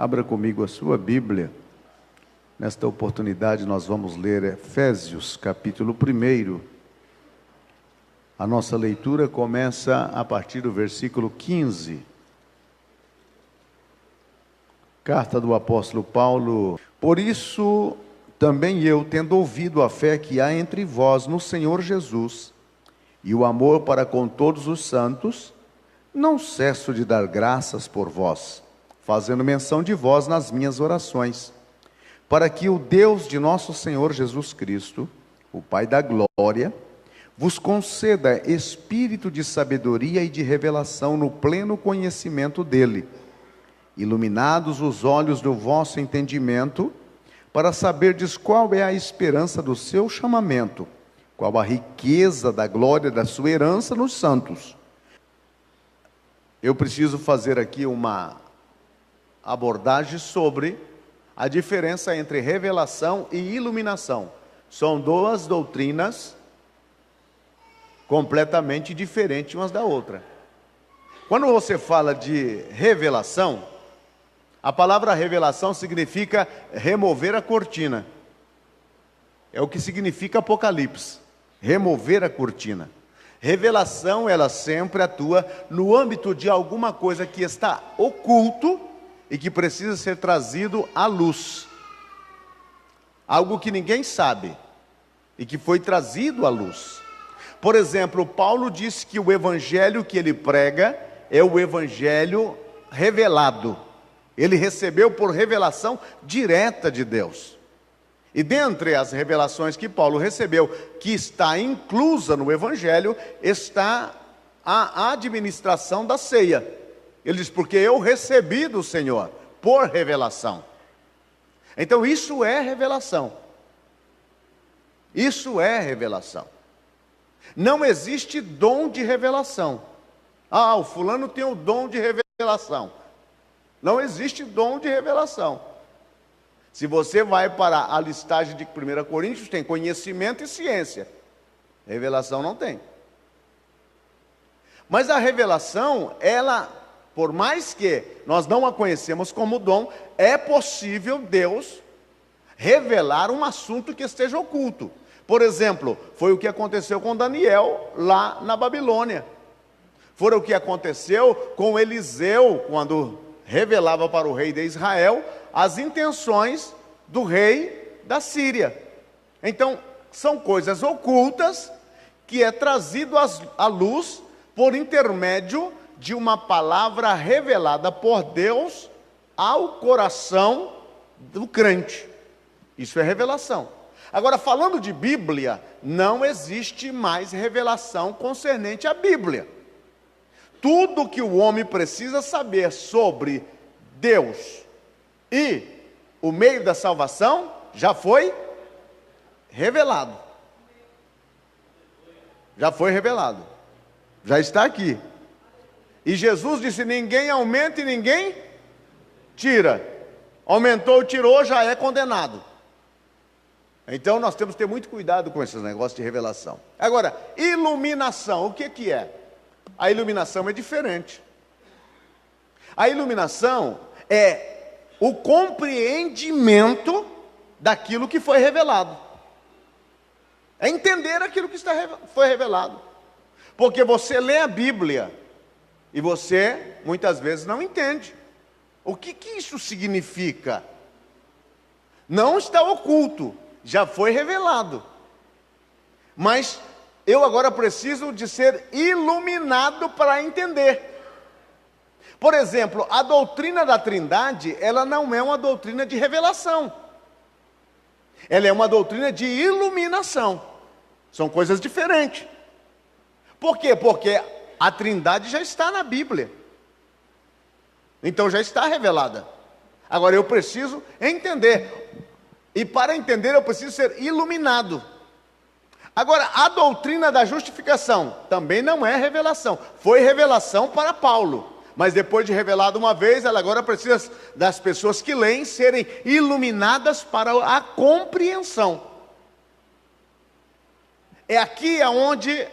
Abra comigo a sua Bíblia. Nesta oportunidade nós vamos ler Efésios, capítulo 1. A nossa leitura começa a partir do versículo 15. Carta do apóstolo Paulo. Por isso, também eu, tendo ouvido a fé que há entre vós no Senhor Jesus, e o amor para com todos os santos, não cesso de dar graças por vós, fazendo menção de vós nas minhas orações, para que o Deus de nosso Senhor Jesus Cristo, o Pai da glória, vos conceda espírito de sabedoria e de revelação no pleno conhecimento dele, iluminados os olhos do vosso entendimento, para saberdes qual é a esperança do seu chamamento, qual a riqueza da glória da sua herança nos santos. Eu preciso fazer aqui uma abordagem sobre a diferença entre revelação e iluminação. São duas doutrinas completamente diferentes umas da outra. Quando você fala de revelação, a palavra revelação significa remover a cortina. É o que significa Apocalipse, remover a cortina. Revelação, ela sempre atua no âmbito de alguma coisa que está oculto e que precisa ser trazido à luz. Algo que ninguém sabe e que foi trazido à luz. Por exemplo, Paulo disse que o evangelho que ele prega é o evangelho revelado. Ele recebeu por revelação direta de Deus. E dentre as revelações que Paulo recebeu, que está inclusa no evangelho, está a administração da ceia. Ele diz, porque eu recebi do Senhor, por revelação. Então isso é revelação. Isso é revelação. Não existe dom de revelação. Ah, o fulano tem o dom de revelação. Não existe dom de revelação. Se você vai para a listagem de 1 Coríntios, tem conhecimento e ciência. Revelação não tem. Mas a revelação, ela, por mais que nós não a conhecemos como dom, é possível Deus revelar um assunto que esteja oculto. Por exemplo, foi o que aconteceu com Daniel lá na Babilônia. Foi o que aconteceu com Eliseu, quando revelava para o rei de Israel as intenções do rei da Síria. Então, são coisas ocultas que é trazido à luz por intermédio de uma palavra revelada por Deus ao coração do crente. Isso é revelação. Agora, falando de Bíblia, não existe mais revelação concernente à Bíblia. Tudo que o homem precisa saber sobre Deus e o meio da salvação já foi revelado. Já foi revelado. Já está aqui. E Jesus disse, ninguém aumenta e ninguém tira. Aumentou, tirou, já é condenado. Então nós temos que ter muito cuidado com esses negócios de revelação. Agora, iluminação, o que é? A iluminação é diferente. A iluminação é o compreendimento daquilo que foi revelado. É entender aquilo que foi revelado. Porque você lê a Bíblia e você muitas vezes não entende. O que isso significa? Não está oculto, já foi revelado. Mas eu agora preciso de ser iluminado para entender. Por exemplo, a doutrina da Trindade, ela não é uma doutrina de revelação. Ela é uma doutrina de iluminação. São coisas diferentes. Por quê? Porque a Trindade já está na Bíblia. Então já está revelada. Agora eu preciso entender. E para entender eu preciso ser iluminado. Agora, a doutrina da justificação também não é revelação. Foi revelação para Paulo. Mas depois de revelado uma vez, ela agora precisa das pessoas que leem serem iluminadas para a compreensão. É aqui aonde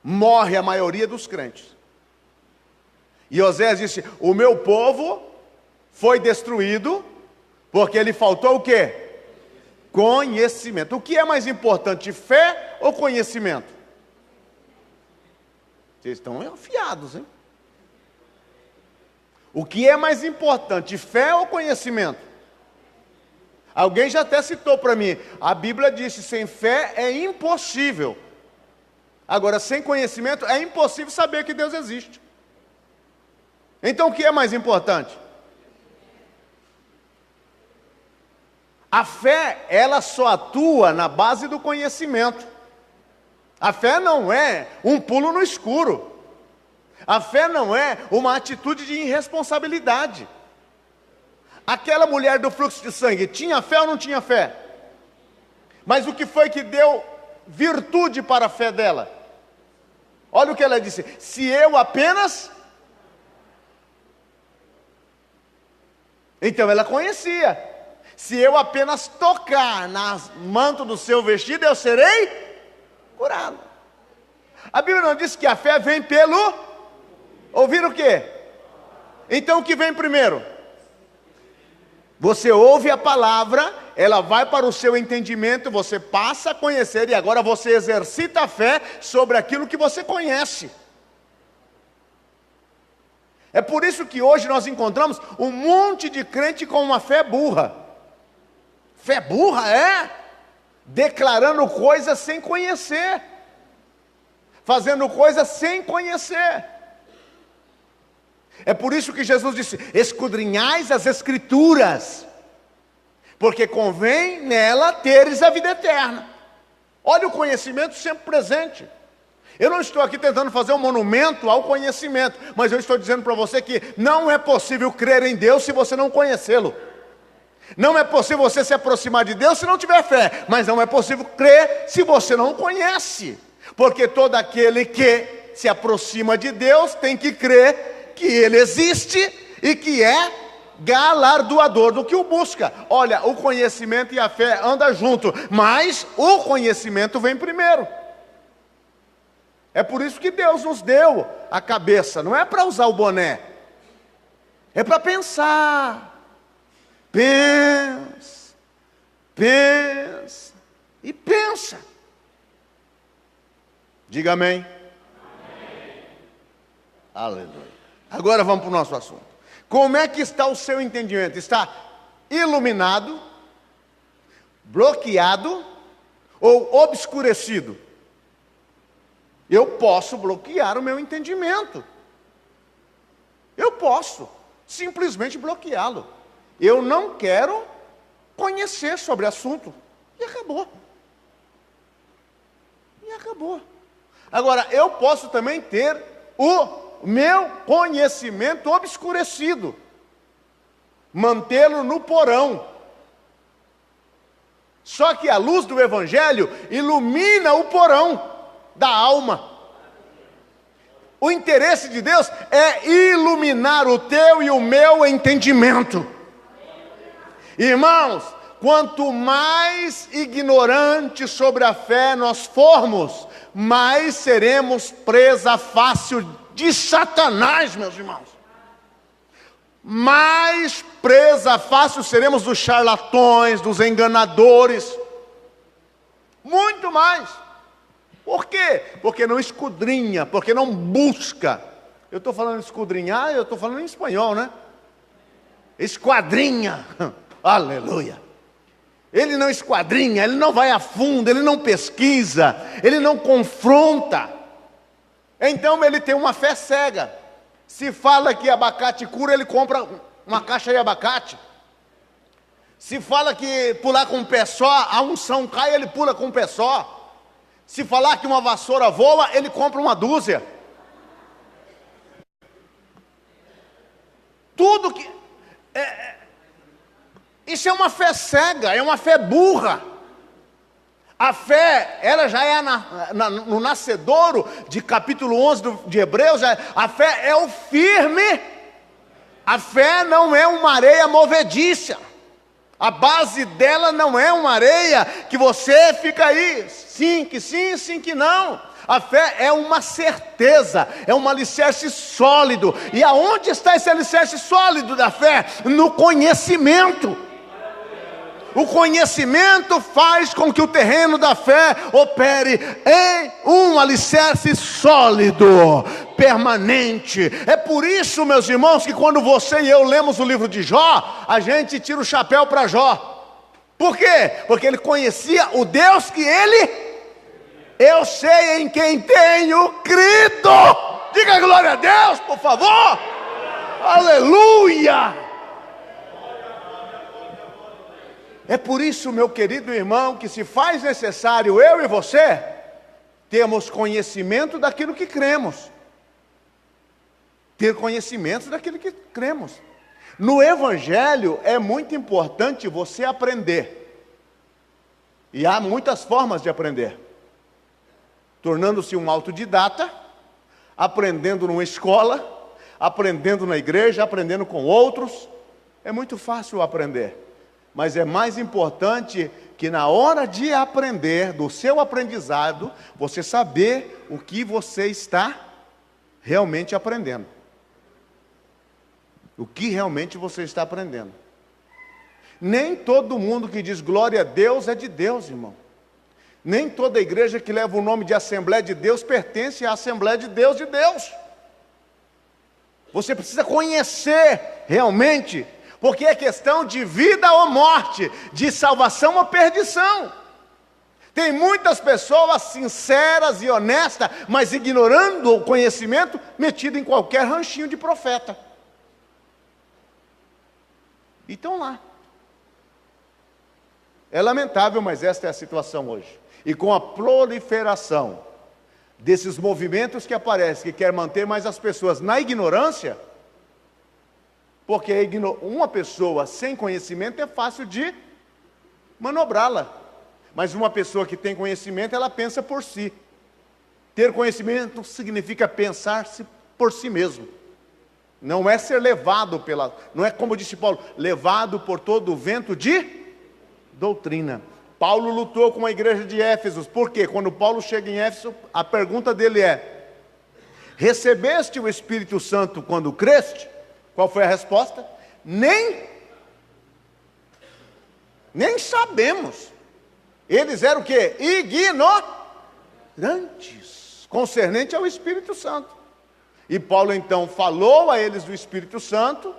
morre a maioria dos crentes. E Osés disse, o meu povo foi destruído porque lhe faltou o quê? Conhecimento. O que é mais importante, fé ou conhecimento? Vocês estão afiados, hein? O que é mais importante, fé ou conhecimento? Alguém já até citou para mim, a Bíblia disse, sem fé é impossível. Agora, sem conhecimento é impossível saber que Deus existe. Então, o que é mais importante? A fé, ela só atua na base do conhecimento. A fé não é um pulo no escuro. A fé não é uma atitude de irresponsabilidade. Aquela mulher do fluxo de sangue, tinha fé ou não tinha fé? Mas o que foi que deu virtude para a fé dela? Olha o que ela disse, se eu apenas... Então ela conhecia. Se eu apenas tocar no manto do seu vestido, eu serei curado. A Bíblia não diz que a fé vem pelo... Ouvir o quê? Então o que vem primeiro? Você ouve a palavra, ela vai para o seu entendimento, você passa a conhecer e agora você exercita a fé sobre aquilo que você conhece. É por isso que hoje nós encontramos um monte de crente com uma fé burra. Fé burra é declarando coisas sem conhecer, fazendo coisas sem conhecer. É por isso que Jesus disse, esquadrinhais as Escrituras, porque convém nela teres a vida eterna. Olha o conhecimento sempre presente. Eu não estou aqui tentando fazer um monumento ao conhecimento, mas eu estou dizendo para você que não é possível crer em Deus se você não conhecê-lo. Não é possível você se aproximar de Deus se não tiver fé, mas não é possível crer se você não conhece, porque todo aquele que se aproxima de Deus tem que crer que Ele existe e que é galardoador do que o busca. Olha, o conhecimento e a fé andam junto, mas o conhecimento vem primeiro. É por isso que Deus nos deu a cabeça, não é para usar o boné, é para pensar. Pensa, pensa e pensa. Diga amém. Amém. Aleluia. Agora vamos para o nosso assunto. Como é que está o seu entendimento? Está iluminado, bloqueado ou obscurecido? Eu posso bloquear o meu entendimento. Eu posso simplesmente bloqueá-lo. Eu não quero conhecer sobre o assunto. E acabou. E acabou. Agora, eu posso também ter o meu conhecimento obscurecido. Mantê-lo no porão. Só que a luz do Evangelho ilumina o porão da alma. O interesse de Deus é iluminar o teu e o meu entendimento. Irmãos, quanto mais ignorantes sobre a fé nós formos, mais seremos presa fácil de Satanás, meus irmãos. Mais presa fácil seremos dos charlatões, dos enganadores. Muito mais. Por quê? Porque não esquadrinha, porque não busca. Eu estou falando esquadrinhar, eu estou falando em espanhol, né? Esquadrinha. Aleluia. Ele não esquadrinha, ele não vai a fundo, ele não pesquisa, ele não confronta. Então ele tem uma fé cega. Se fala que abacate cura, ele compra uma caixa de abacate. Se fala que pular com um pé só, a unção cai, ele pula com um pé só. Se falar que uma vassoura voa, ele compra uma dúzia. Tudo que... Isso é uma fé cega, é uma fé burra. A fé, ela já é no nascedouro de capítulo 11 de Hebreus, a fé é o firme. A fé não é uma areia movediça. A base dela não é uma areia que você fica aí, sim que não. A fé é uma certeza, é um alicerce sólido. E aonde está esse alicerce sólido da fé? No conhecimento. O conhecimento faz com que o terreno da fé opere em um alicerce sólido, permanente. É por isso, meus irmãos, que quando você e eu lemos o livro de Jó, a gente tira o chapéu para Jó. Por quê? Porque ele conhecia o Deus que eu sei em quem tenho crido. Diga glória a Deus, por favor. Aleluia. É por isso, meu querido irmão, que se faz necessário eu e você termos conhecimento daquilo que cremos. Ter conhecimento daquilo que cremos. No Evangelho é muito importante você aprender. E há muitas formas de aprender. Tornando-se um autodidata, aprendendo numa escola, aprendendo na igreja, aprendendo com outros. É muito fácil aprender. Mas é mais importante que na hora de aprender, do seu aprendizado, você saber o que você está realmente aprendendo. O que realmente você está aprendendo. Nem todo mundo que diz glória a Deus é de Deus, irmão. Nem toda igreja que leva o nome de Assembleia de Deus pertence à Assembleia de Deus de Deus. Você precisa conhecer realmente, porque é questão de vida ou morte, de salvação ou perdição. Tem muitas pessoas sinceras e honestas, mas ignorando o conhecimento, metido em qualquer ranchinho de profeta. E estão lá. É lamentável, mas esta é a situação hoje. E com a proliferação desses movimentos que aparecem, que querem manter mais as pessoas na ignorância, porque uma pessoa sem conhecimento é fácil de manobrá-la. Mas uma pessoa que tem conhecimento, ela pensa por si. Ter conhecimento significa pensar-se por si mesmo. Não é ser levado não é como disse Paulo, levado por todo o vento de doutrina. Paulo lutou com a igreja de Éfeso. Por quê? Quando Paulo chega em Éfeso, a pergunta dele é: recebeste o Espírito Santo quando creste? Qual foi a resposta? Nem sabemos. Eles eram o quê? Ignorantes, concernente ao Espírito Santo. E Paulo então falou a eles do Espírito Santo,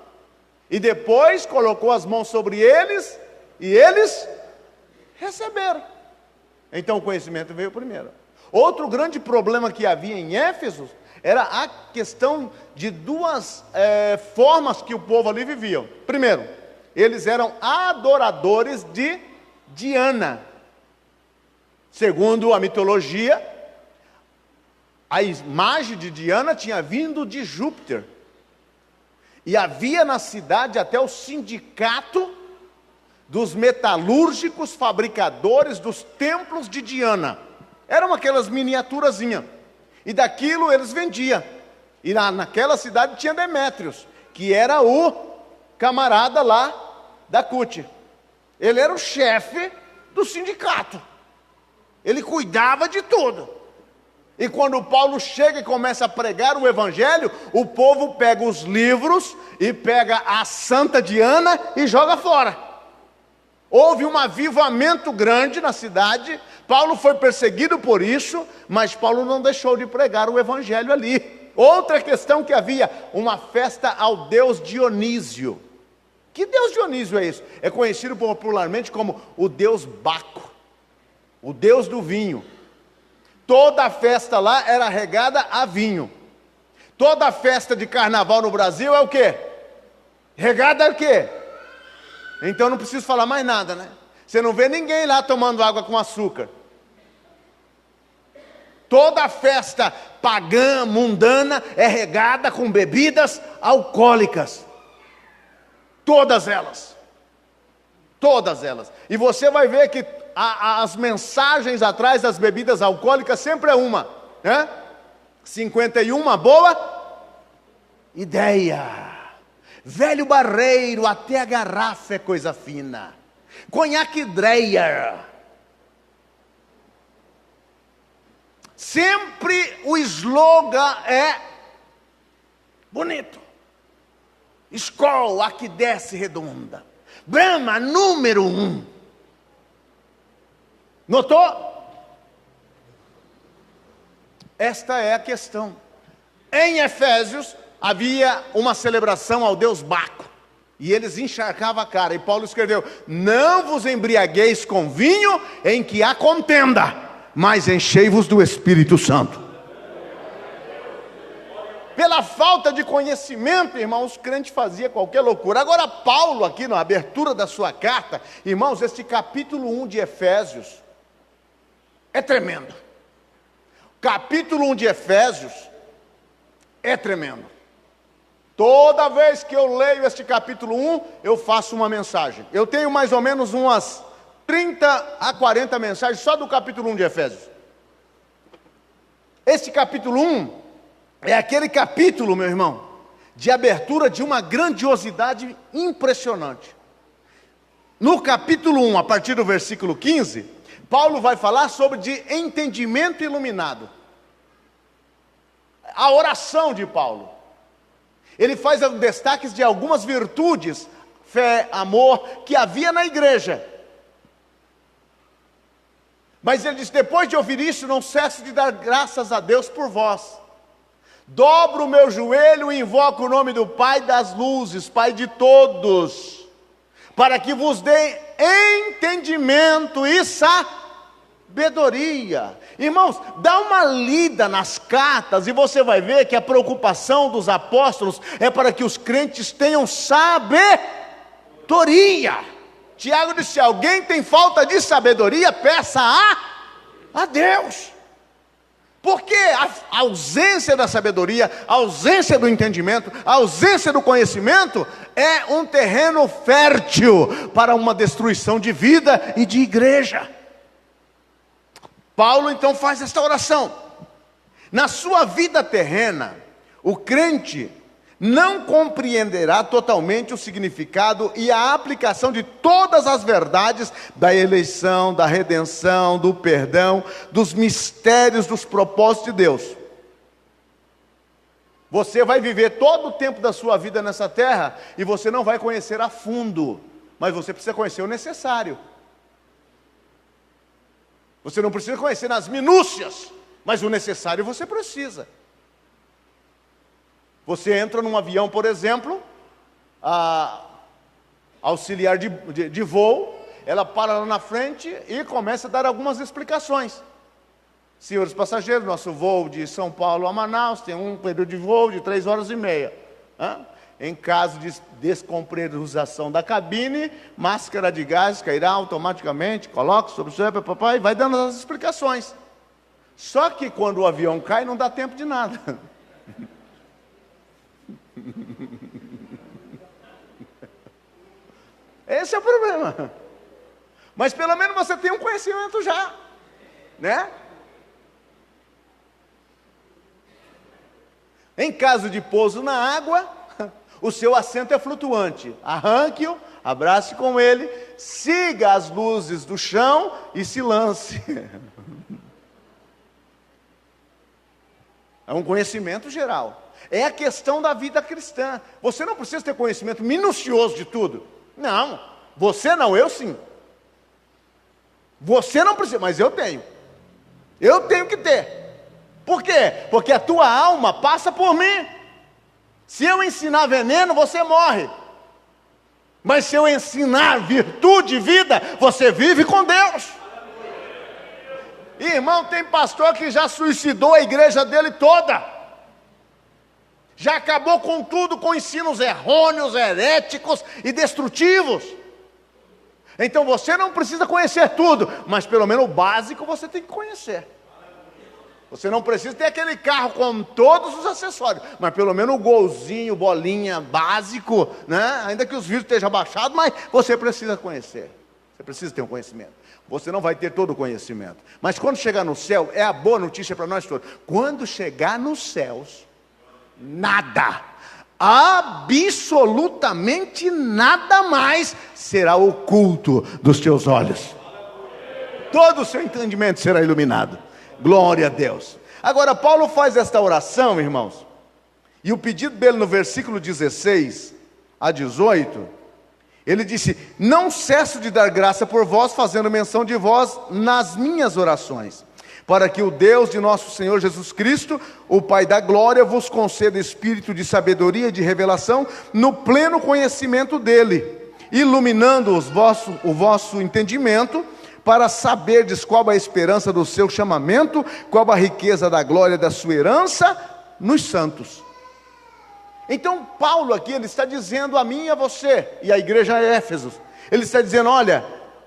e depois colocou as mãos sobre eles, e eles receberam. Então o conhecimento veio primeiro. Outro grande problema que havia em Éfeso era a questão de duas formas que o povo ali vivia. Primeiro, eles eram adoradores de Diana. Segundo a mitologia, a imagem de Diana tinha vindo de Júpiter. E havia na cidade até o sindicato dos metalúrgicos fabricadores dos templos de Diana. Eram aquelas miniaturazinhas. E daquilo eles vendiam. E naquela cidade tinha Demétrios, que era o camarada lá da CUT. Ele era o chefe do sindicato. Ele cuidava de tudo. E quando Paulo chega e começa a pregar o Evangelho, o povo pega os livros e pega a Santa Diana e joga fora. Houve um avivamento grande na cidade. Paulo foi perseguido por isso, mas Paulo não deixou de pregar o Evangelho ali. Outra questão que havia, uma festa ao deus Dionísio. Que deus Dionísio é isso? É conhecido popularmente como o deus Baco, o deus do vinho. Toda a festa lá era regada a vinho. Toda a festa de carnaval no Brasil é o quê? Regada a quê? Então não preciso falar mais nada, né? Você não vê ninguém lá tomando água com açúcar. Toda a festa pagã, mundana, é regada com bebidas alcoólicas. Todas elas. Todas elas. E você vai ver que as mensagens atrás das bebidas alcoólicas sempre é uma, né? 51, boa ideia. Velho barreiro, até a garrafa é coisa fina. Conhaque Dreyer. Sempre o slogan é bonito. Skol, aqui desce redonda. Brahma, número 1. Notou? Esta é a questão. Em Efésios havia uma celebração ao deus Baco, e eles encharcavam a cara, e Paulo escreveu: não vos embriagueis com vinho em que há contenda, mas enchei-vos do Espírito Santo. Pela falta de conhecimento, irmãos, os crentes faziam qualquer loucura. Agora Paulo, aqui na abertura da sua carta, irmãos, este capítulo 1 de Efésios é tremendo. Capítulo 1 de Efésios é tremendo. Toda vez que eu leio este capítulo 1, eu faço uma mensagem. Eu tenho mais ou menos umas 30 a 40 mensagens só do capítulo 1 de Efésios. Este capítulo 1 é aquele capítulo, meu irmão, de abertura de uma grandiosidade impressionante. No capítulo 1, a partir do versículo 15, Paulo vai falar sobre de entendimento iluminado. A oração de Paulo. Ele faz destaques de algumas virtudes, fé, amor, que havia na igreja. Mas ele diz: depois de ouvir isso, não cesse de dar graças a Deus por vós. Dobro o meu joelho e invoco o nome do Pai das luzes, Pai de todos, para que vos dê entendimento e sabedoria. Irmãos, dá uma lida nas cartas e você vai ver que a preocupação dos apóstolos é para que os crentes tenham sabedoria. Tiago disse: se alguém tem falta de sabedoria, peça a Deus. Porque a ausência da sabedoria, a ausência do entendimento, a ausência do conhecimento é um terreno fértil para uma destruição de vida e de igreja. Paulo então faz esta oração. Na sua vida terrena, o crente não compreenderá totalmente o significado e a aplicação de todas as verdades da eleição, da redenção, do perdão, dos mistérios, dos propósitos de Deus. Você vai viver todo o tempo da sua vida nessa terra e você não vai conhecer a fundo, mas você precisa conhecer o necessário. Você não precisa conhecer nas minúcias, mas o necessário você precisa. Você entra num avião, por exemplo, a auxiliar de voo, ela para lá na frente e começa a dar algumas explicações. Senhores passageiros, nosso voo de São Paulo a Manaus tem um período de voo de 3 horas e meia. Em caso de descompressorização da cabine, máscara de gás cairá automaticamente, coloque sobre o seu papai, e vai dando as explicações. Só que quando o avião cai, não dá tempo de nada. Esse é o problema. Mas pelo menos você tem um conhecimento já, né? Em caso de pouso na água, o seu assento é flutuante. Arranque-o, abrace com ele, siga as luzes do chão e se lance. É um conhecimento geral. É a questão da vida cristã. Você não precisa ter conhecimento minucioso de tudo. Não, você não, eu sim. Você não precisa, mas eu tenho. Eu tenho que ter. Por quê? Porque a tua alma passa por mim. Se eu ensinar veneno, você morre. Mas se eu ensinar virtude e vida, você vive com Deus. Irmão, tem pastor que já suicidou a igreja dele toda. Já acabou com tudo, com ensinos errôneos, heréticos e destrutivos. Então você não precisa conhecer tudo, mas pelo menos o básico você tem que conhecer. Você não precisa ter aquele carro com todos os acessórios, mas pelo menos o golzinho, bolinha básico, né? Ainda que os vídeos estejam baixados, mas você precisa conhecer. Você precisa ter um conhecimento. Você não vai ter todo o conhecimento. Mas quando chegar no céu, é a boa notícia para nós todos. Quando chegar nos céus, nada, absolutamente nada mais será oculto dos teus olhos. Todo o seu entendimento será iluminado. Glória a Deus. Agora, Paulo faz esta oração, irmãos, e o pedido dele no versículo 16 a 18, ele disse: não cesso de dar graça por vós, fazendo menção de vós nas minhas orações, para que o Deus de nosso Senhor Jesus Cristo, o Pai da glória, vos conceda espírito de sabedoria e de revelação, no pleno conhecimento dele, iluminando o vosso entendimento, para saberdes qual a esperança do seu chamamento, qual a riqueza da glória da sua herança nos santos. Então Paulo aqui, ele está dizendo a mim e a você, e a igreja de Éfeso, ele está dizendo: olha,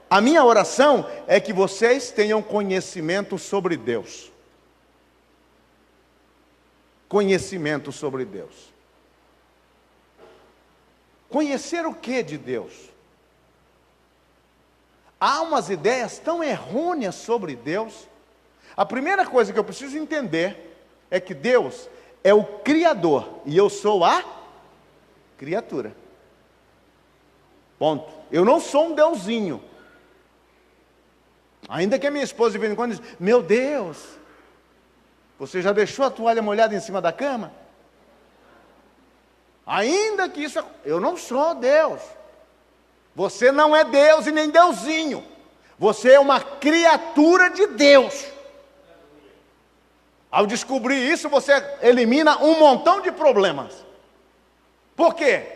a minha oração é que vocês tenham conhecimento sobre Deus. Conhecimento sobre Deus. Conhecer o que de Deus? Há umas ideias tão errôneas sobre Deus. A primeira coisa que eu preciso entender é que Deus é o Criador e eu sou a criatura. Ponto. Eu não sou um deusinho. Ainda que a minha esposa de vez em quando diz: meu Deus, você já deixou a toalha molhada em cima da cama? Ainda que isso, eu não sou Deus. Você não é Deus e nem deusinho. Você é uma criatura de Deus. Ao descobrir isso, você elimina um montão de problemas. Por quê?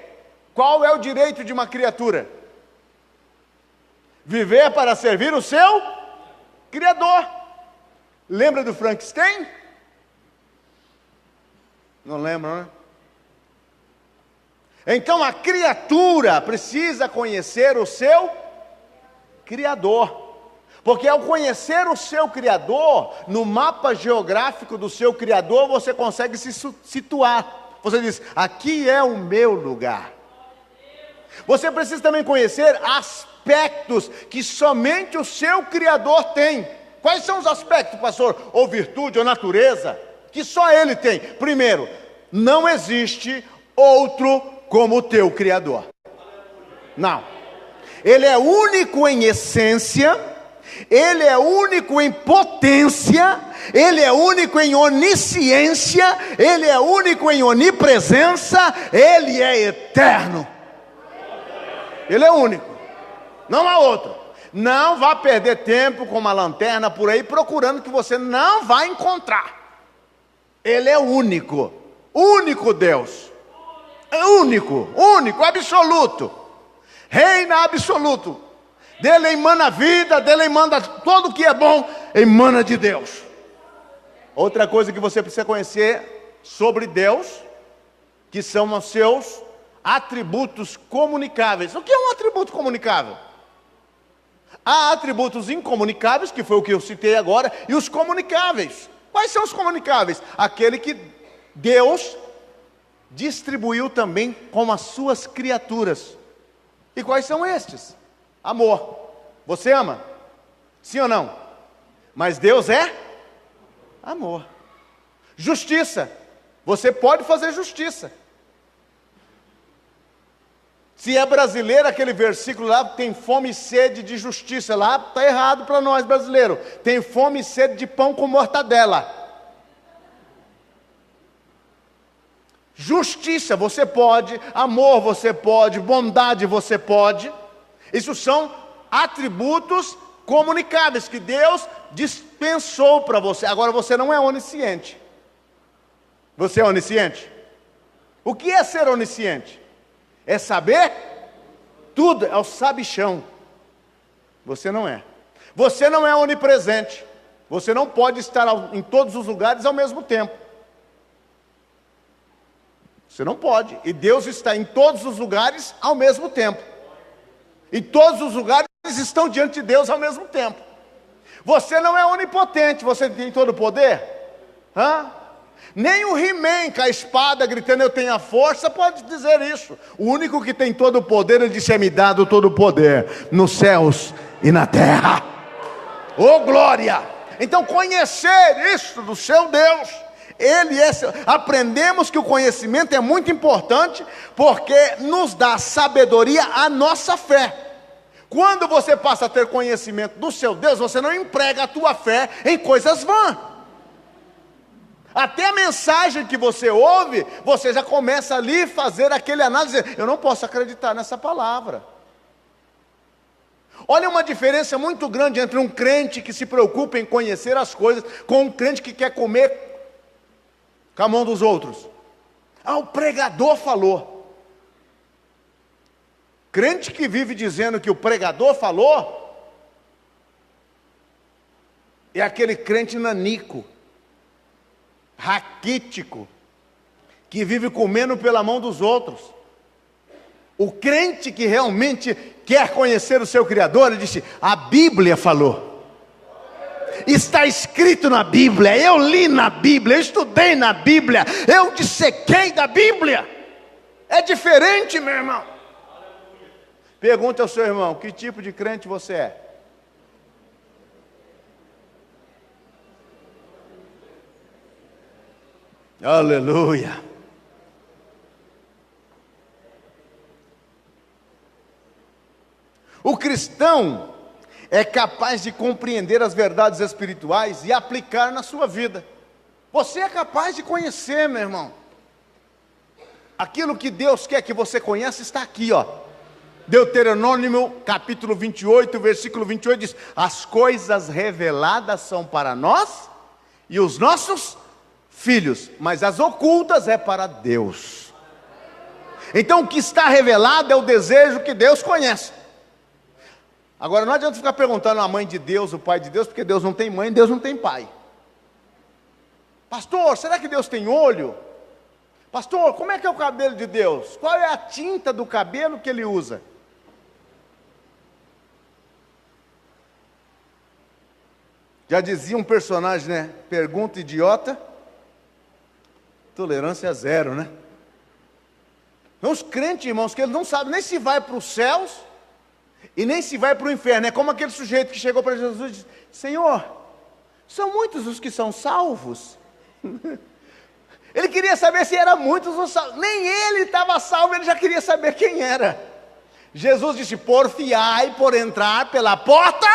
Qual é o direito de uma criatura? Viver para servir o seu Criador. Lembra do Frankenstein? Não lembra, né? Então a criatura precisa conhecer o seu Criador. Porque ao conhecer o seu Criador, no mapa geográfico do seu Criador, você consegue se situar. Você diz: aqui é o meu lugar. Você precisa também conhecer aspectos que somente o seu Criador tem. Quais são os aspectos, pastor? Ou virtude, ou natureza, que só Ele tem. Primeiro, não existe outro como o teu Criador. Não. Ele é único em essência, Ele é único em potência, Ele é único em onisciência, Ele é único em onipresença, Ele é eterno. Ele é único, não há outro. Não vá perder tempo com uma lanterna por aí procurando, que você não vai encontrar. Ele é único, único Deus, é único, absoluto, reina absoluto. Dele emana vida, dele emana tudo o que é bom, emana de Deus. Outra coisa que você precisa conhecer sobre Deus, que são os seus atributos comunicáveis. O que é um atributo comunicável? Há atributos incomunicáveis, que foi o que eu citei agora, e os comunicáveis. Quais são os comunicáveis? Aquele que Deus distribuiu também com as suas criaturas. E quais são estes? Amor. Você ama? Sim ou não? Mas Deus é amor. Justiça. Você pode fazer justiça. Se é brasileiro, aquele versículo lá, tem fome e sede de justiça, lá está errado para nós brasileiros. Tem fome e sede de pão com mortadela. Justiça você pode, amor você pode, bondade você pode. Isso são atributos comunicáveis que Deus dispensou para você. Agora você não é onisciente. Você é onisciente? O que é ser onisciente? É saber tudo, é o sabichão. Você não é. Você não é onipresente. Você não pode estar em todos os lugares ao mesmo tempo. Você não pode. E Deus está em todos os lugares ao mesmo tempo. E todos os lugares estão diante de Deus ao mesmo tempo. Você não é onipotente. Você tem todo o poder? Nem o He-Man com a espada gritando eu tenho a força pode dizer isso. O único que tem todo o poder, ele disse: é-me dado todo o poder nos céus e na terra. Oh glória! Então conhecer isso do seu Deus, Ele é seu. Aprendemos que o conhecimento é muito importante, porque nos dá sabedoria à nossa fé. Quando você passa a ter conhecimento do seu Deus, você não emprega a tua fé em coisas vãs. Até a mensagem que você ouve, você já começa ali a fazer aquele análise, eu não posso acreditar nessa palavra. Olha uma diferença muito grande entre um crente que se preocupa em conhecer as coisas, com um crente que quer comer com a mão dos outros. O pregador falou. Crente que vive dizendo que o pregador falou, é aquele crente nanico, raquítico, que vive comendo pela mão dos outros. O crente que realmente quer conhecer o seu Criador, ele disse, a Bíblia falou. Está escrito na Bíblia, eu li na Bíblia, eu estudei na Bíblia, eu dissequei da Bíblia. É diferente, meu irmão. Pergunta ao seu irmão, que tipo de crente você é? Aleluia. O cristão é capaz de compreender as verdades espirituais e aplicar na sua vida. Você é capaz de conhecer, meu irmão. Aquilo que Deus quer que você conheça está aqui, ó. Deuteronômio capítulo 28, versículo 28 diz, as coisas reveladas são para nós e os nossos filhos, mas as ocultas é para Deus. Então o que está revelado é o desejo que Deus conhece. Agora não adianta ficar perguntando a mãe de Deus, o pai de Deus, porque Deus não tem mãe, Deus não tem pai. Pastor, será que Deus tem olho? Pastor, como é que é o cabelo de Deus? Qual é a tinta do cabelo que ele usa? Já dizia um personagem, né? Pergunta idiota, tolerância zero, né? Tem uns crentes, irmãos, que eles não sabem nem se vai para os céus e nem se vai para o inferno. É como aquele sujeito que chegou para Jesus e disse, Senhor, são muitos os que são salvos? Ele queria saber se eram muitos os salvos. Nem ele estava salvo, ele já queria saber quem era. Jesus disse, porfiai por entrar pela porta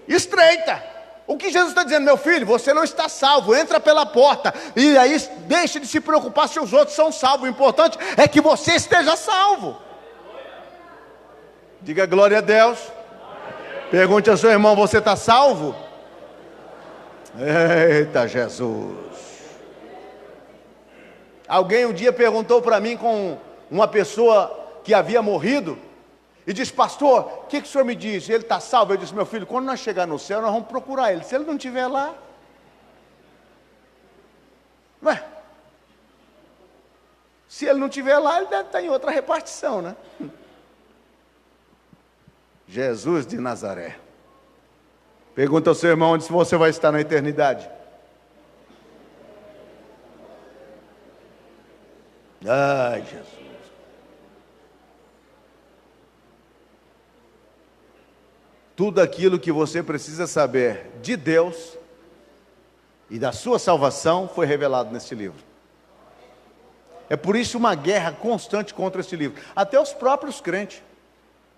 estreita. O que Jesus está dizendo, meu filho, você não está salvo, entra pela porta, e aí deixe de se preocupar se os outros são salvos, o importante é que você esteja salvo. Diga glória a Deus. Pergunte ao seu irmão, você está salvo? Eita Jesus. Alguém um dia perguntou para mim com uma pessoa que havia morrido, e disse, pastor, o que o senhor me diz? Ele está salvo? Eu disse, meu filho, quando nós chegar no céu, nós vamos procurar ele. Se ele não estiver lá, ué, se ele não estiver lá, ele deve estar em outra repartição, né? Jesus de Nazaré. Pergunta ao seu irmão onde você vai estar na eternidade. Ai, Jesus. Tudo aquilo que você precisa saber de Deus e da sua salvação foi revelado neste livro. É por isso uma guerra constante contra este livro. Até os próprios crentes.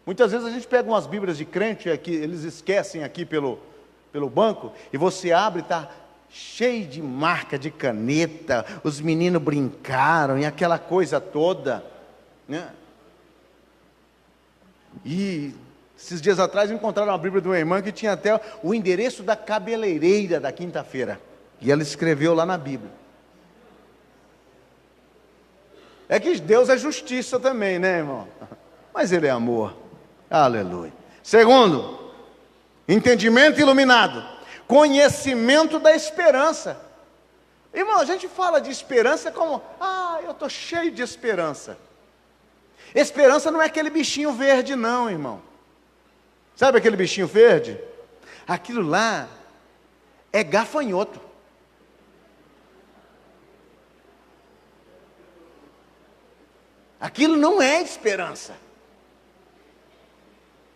Muitas vezes a gente pega umas bíblias de crente, aqui, eles esquecem aqui pelo banco, e você abre e está cheio de marca de caneta, os meninos brincaram, e aquela coisa toda, né? E esses dias atrás encontraram uma Bíblia de uma irmã que tinha até o endereço da cabeleireira da quinta-feira. E ela escreveu lá na Bíblia. É que Deus é justiça também, né, irmão? Mas Ele é amor. Aleluia. Segundo, entendimento iluminado. Conhecimento da esperança. Irmão, a gente fala de esperança como, eu estou cheio de esperança. Esperança não é aquele bichinho verde não, irmão. Sabe aquele bichinho verde? Aquilo lá é gafanhoto. Aquilo não é esperança.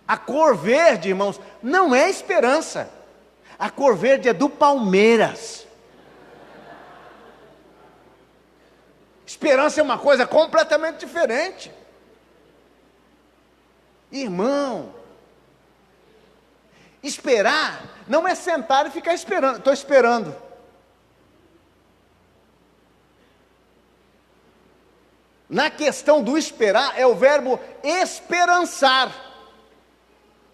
A cor verde, irmãos, não é esperança. A cor verde é do Palmeiras. Esperança é uma coisa completamente diferente. Irmão, Esperar não é sentar e ficar esperando. Estou esperando. Na questão do esperar, é o verbo esperançar.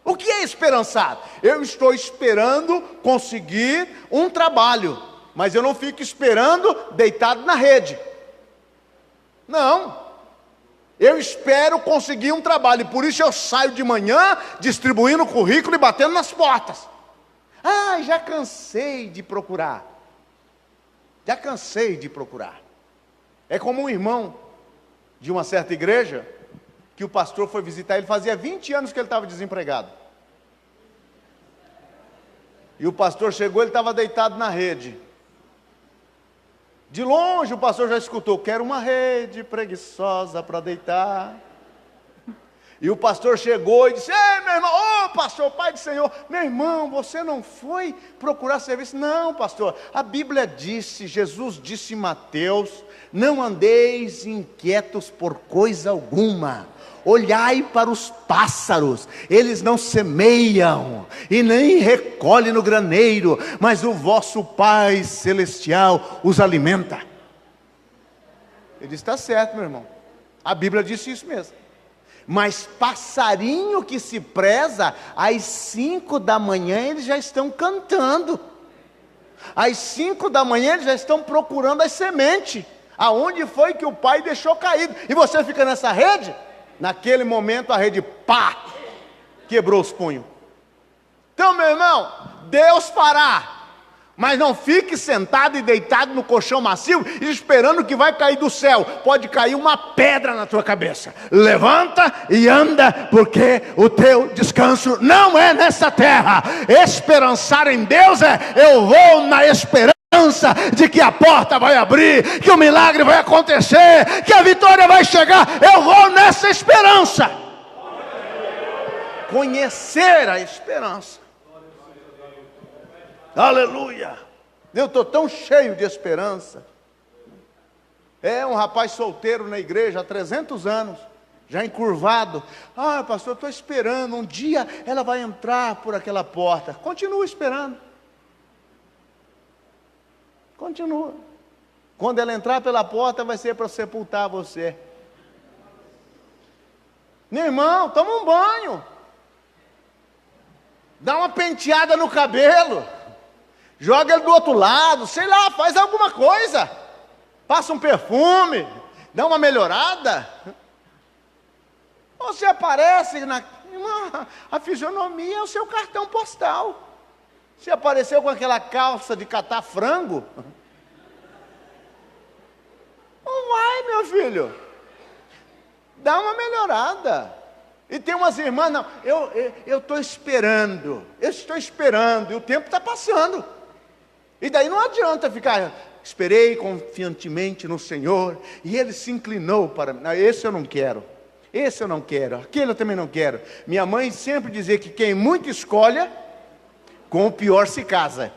O que é esperançar? Eu estou esperando conseguir um trabalho, mas eu não fico esperando deitado na rede. Não. Eu espero conseguir um trabalho, e por isso eu saio de manhã distribuindo currículo e batendo nas portas. Ah, já cansei de procurar. Já cansei de procurar. É como um irmão de uma certa igreja, que o pastor foi visitar, ele fazia 20 anos que ele estava desempregado. E o pastor chegou, ele estava deitado na rede. De longe o pastor já escutou: quero uma rede preguiçosa para deitar. E o pastor chegou e disse: ei, meu irmão, ô pastor, pai do Senhor, meu irmão, você não foi procurar serviço? Não, pastor, a Bíblia disse, Jesus disse em Mateus: não andeis inquietos por coisa alguma, olhai para os pássaros, eles não semeiam e nem recolhem no graneiro, mas o vosso Pai Celestial os alimenta. Ele está certo, meu irmão, a Bíblia disse isso mesmo. Mas passarinho que se preza, às 5 da manhã eles já estão cantando, às 5 da manhã eles já estão procurando as sementes, aonde foi que o pai deixou caído, e você fica nessa rede. Naquele momento a rede, pá, quebrou os punhos. Então, meu irmão, Deus fará, mas não fique sentado e deitado no colchão macio, esperando que vai cair do céu. Pode cair uma pedra na tua cabeça. Levanta e anda, porque o teu descanso não é nessa terra. Esperançar em Deus eu vou na esperança de que a porta vai abrir, que o milagre vai acontecer, que a vitória vai chegar. Eu vou nessa esperança. Conhecer a esperança. Aleluia. Eu estou tão cheio de esperança. É um rapaz solteiro na igreja há 300 anos, já encurvado. Ah, pastor, eu estou esperando, um dia ela vai entrar por aquela porta. Continua esperando. Continua. Quando ela entrar pela porta, vai ser para sepultar você. Meu irmão, toma um banho. Dá uma penteada no cabelo. Joga ele do outro lado, sei lá, faz alguma coisa. Passa um perfume, dá uma melhorada. Você aparece a fisionomia é o seu cartão postal. Você apareceu com aquela calça de catar frango? Não vai, meu filho. Dá uma melhorada. E tem umas irmãs, não, eu estou esperando, e o tempo está passando. E daí não adianta ficar, esperei confiantemente no Senhor, e Ele se inclinou para mim. Não, esse eu não quero, aquele eu também não quero. Minha mãe sempre dizia que quem muito escolhe, com o pior se casa.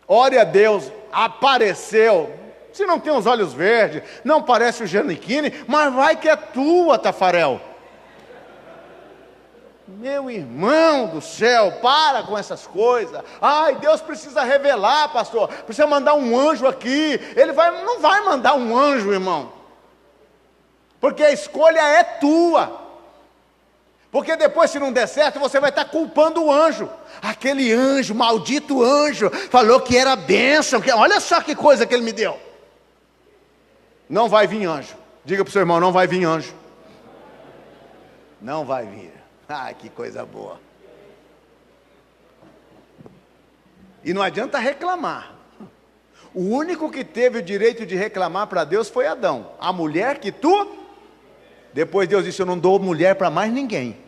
Ore a Deus, apareceu. Se não tem os olhos verdes, não parece o Giannichini, mas vai que é tua, Tafarel. Meu irmão do céu, para com essas coisas. Ai, Deus precisa revelar, pastor. Precisa mandar um anjo aqui. Não vai mandar um anjo, irmão. Porque a escolha é tua. Porque depois, se não der certo, você vai estar culpando o anjo. Aquele anjo, maldito anjo, falou que era bênção. Olha só que coisa que ele me deu. Não vai vir anjo. Diga para o seu irmão, não vai vir anjo. Não vai vir. Ah, que coisa boa. E não adianta reclamar. O único que teve o direito de reclamar para Deus foi Adão. A mulher que tu... Depois Deus disse, eu não dou mulher para mais ninguém.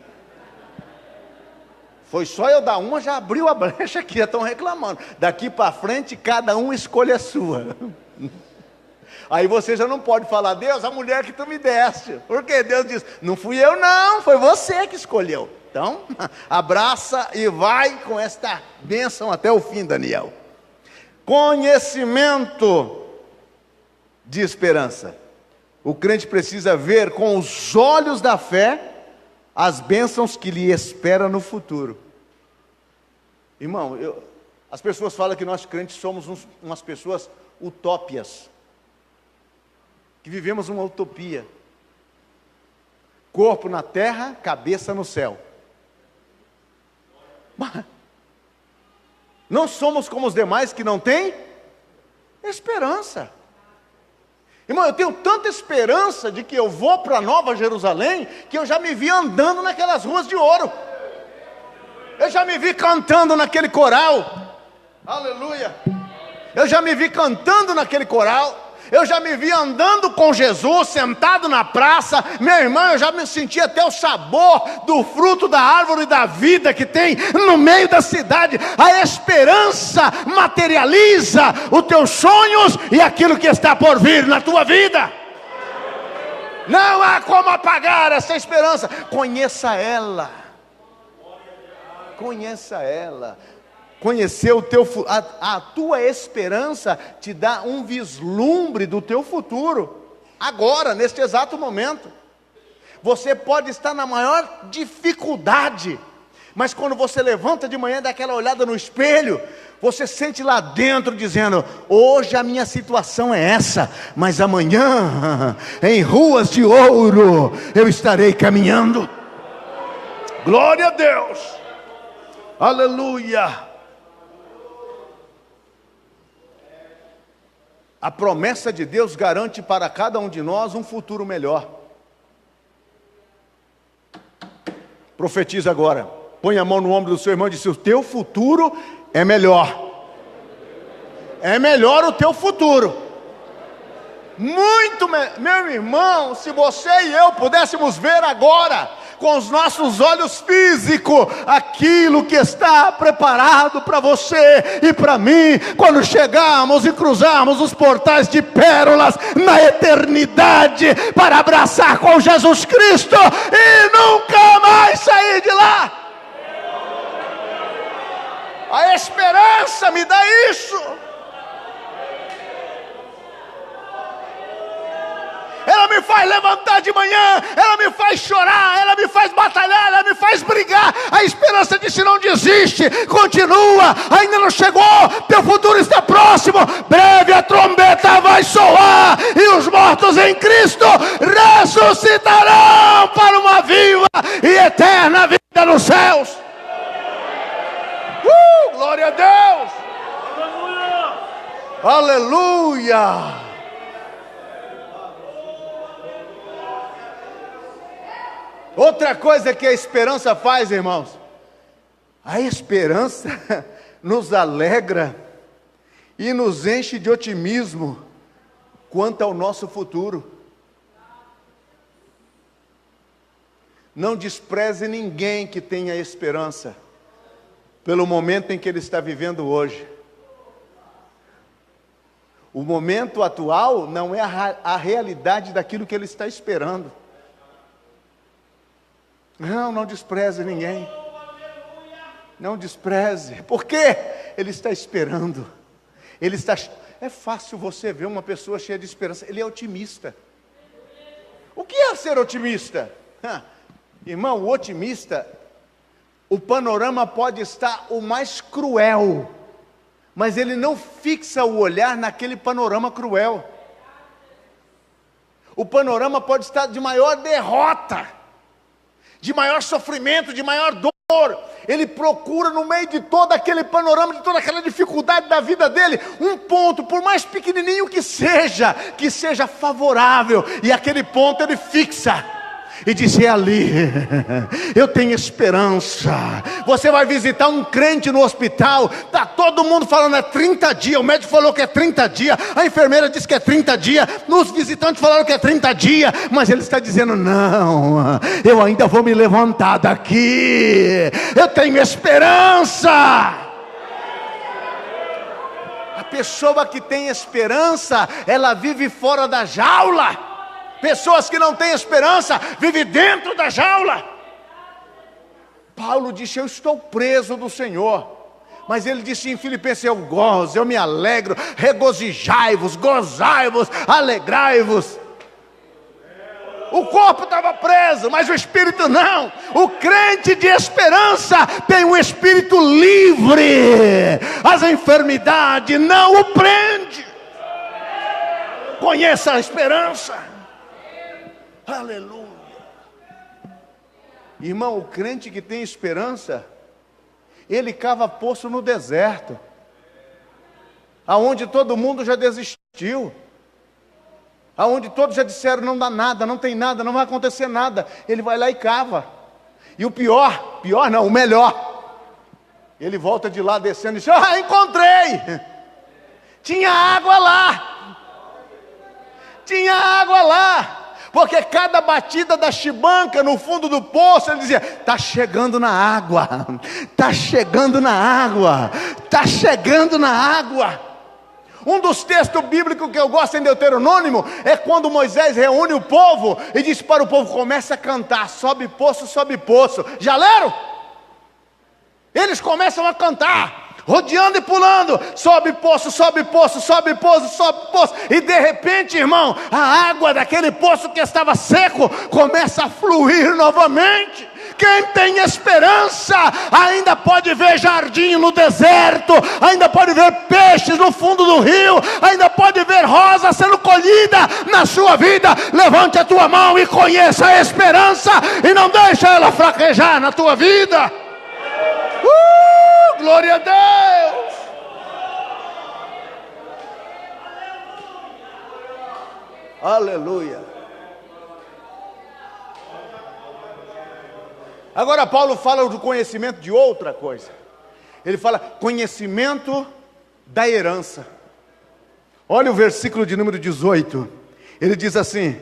Foi só eu dar uma, já abriu a brecha aqui, já estão reclamando. Daqui para frente, cada um escolhe a sua. Aí você já não pode falar, Deus, a mulher que tu me deste. Porque Deus diz, não fui eu não, foi você que escolheu. Então, abraça e vai com esta bênção até o fim, Daniel. Conhecimento de esperança. O crente precisa ver com os olhos da fé as bênçãos que lhe espera no futuro. Irmão, as pessoas falam que nós crentes somos umas pessoas utópias, que vivemos uma utopia. Corpo na terra, cabeça no céu. Mas não somos como os demais que não têm esperança. Irmão, eu tenho tanta esperança de que eu vou para Nova Jerusalém, que eu já me vi andando naquelas ruas de ouro. Eu já me vi cantando naquele coral. Aleluia. Eu já me vi cantando naquele coral. Eu já me vi andando com Jesus, sentado na praça. Meu irmão, eu já me senti até o sabor do fruto da árvore da vida que tem no meio da cidade. A esperança materializa os teus sonhos e aquilo que está por vir na tua vida. Não há como apagar essa esperança. Conheça ela. Conheça ela. Conhecer a tua esperança te dá um vislumbre do teu futuro, agora, neste exato momento. Você pode estar na maior dificuldade, mas quando você levanta de manhã, dá aquela olhada no espelho, você sente lá dentro dizendo: hoje a minha situação é essa, mas amanhã, em ruas de ouro, eu estarei caminhando. Glória a Deus, aleluia. A promessa de Deus garante para cada um de nós um futuro melhor. Profetiza agora. Põe a mão no ombro do seu irmão e diz: o teu futuro é melhor. É melhor o teu futuro. Muito melhor. Meu irmão, se você e eu pudéssemos ver agora, com os nossos olhos físicos, aquilo que está preparado para você e para mim, quando chegarmos e cruzarmos os portais de pérolas na eternidade, para abraçar com Jesus Cristo e nunca mais sair de lá. A esperança me dá isso. Ela me faz levantar de manhã, ela me faz chorar, ela me faz batalhar, ela me faz brigar. A esperança disse: não desiste, continua, ainda não chegou, teu futuro está próximo. Breve a trombeta vai soar e os mortos em Cristo ressuscitarão para uma viva e eterna vida nos céus. Glória a Deus. Aleluia. Outra coisa que a esperança faz, irmãos, a esperança nos alegra e nos enche de otimismo quanto ao nosso futuro. Não despreze ninguém que tenha esperança pelo momento em que ele está vivendo hoje. O momento atual não é a realidade daquilo que ele está esperando. Não despreze ninguém. Não despreze. Por quê? Ele está esperando. É fácil você ver uma pessoa cheia de esperança. Ele é otimista. O que é ser otimista? Irmão, o otimista, o panorama pode estar o mais cruel, mas ele não fixa o olhar naquele panorama cruel. O panorama pode estar de maior derrota, de maior sofrimento, de maior dor. Ele procura no meio de todo aquele panorama, de toda aquela dificuldade da vida dele, um ponto, por mais pequenininho que seja favorável, e aquele ponto ele fixa e diz: é ali, eu tenho esperança. Você vai visitar um crente no hospital, está todo mundo falando é 30 dias, o médico falou que é 30 dias, a enfermeira disse que é 30 dias, os visitantes falaram que é 30 dias, mas ele está dizendo: não, eu ainda vou me levantar daqui, eu tenho esperança. A pessoa que tem esperança, ela vive fora da jaula. Pessoas que não têm esperança vivem dentro da jaula. Paulo disse: eu estou preso do Senhor. Mas ele disse em Filipenses: eu gozo, eu me alegro. Regozijai-vos, gozai-vos, alegrai-vos. O corpo estava preso, mas o espírito não. O crente de esperança tem um espírito livre. As enfermidades não o prendem. Conheça a esperança. Aleluia. Irmão, o crente que tem esperança, ele cava poço no deserto, aonde todo mundo já desistiu, aonde todos já disseram não dá nada, não tem nada, não vai acontecer nada. Ele vai lá e cava. E o pior não, o melhor, ele volta de lá descendo e diz: ah, encontrei, tinha água lá, tinha água lá. Porque cada batida da chibanca no fundo do poço, ele dizia: está chegando na água, está chegando na água, está chegando na água. Um dos textos bíblicos que eu gosto em Deuteronômio é quando Moisés reúne o povo e diz para o povo: começa a cantar, sobe poço, sobe poço. Já leram? Eles começam a cantar, rodeando e pulando, sobe poço, sobe poço, sobe poço, sobe poço. E de repente, irmão, a água daquele poço que estava seco começa a fluir novamente. Quem tem esperança ainda pode ver jardim no deserto, ainda pode ver peixes no fundo do rio, ainda pode ver rosa sendo colhida na sua vida. Levante a tua mão e conheça a esperança, e não deixe ela fraquejar na tua vida. Glória a Deus. Aleluia. Agora Paulo fala do conhecimento de outra coisa. Ele fala conhecimento da herança. Olha o versículo de número 18. Ele diz assim: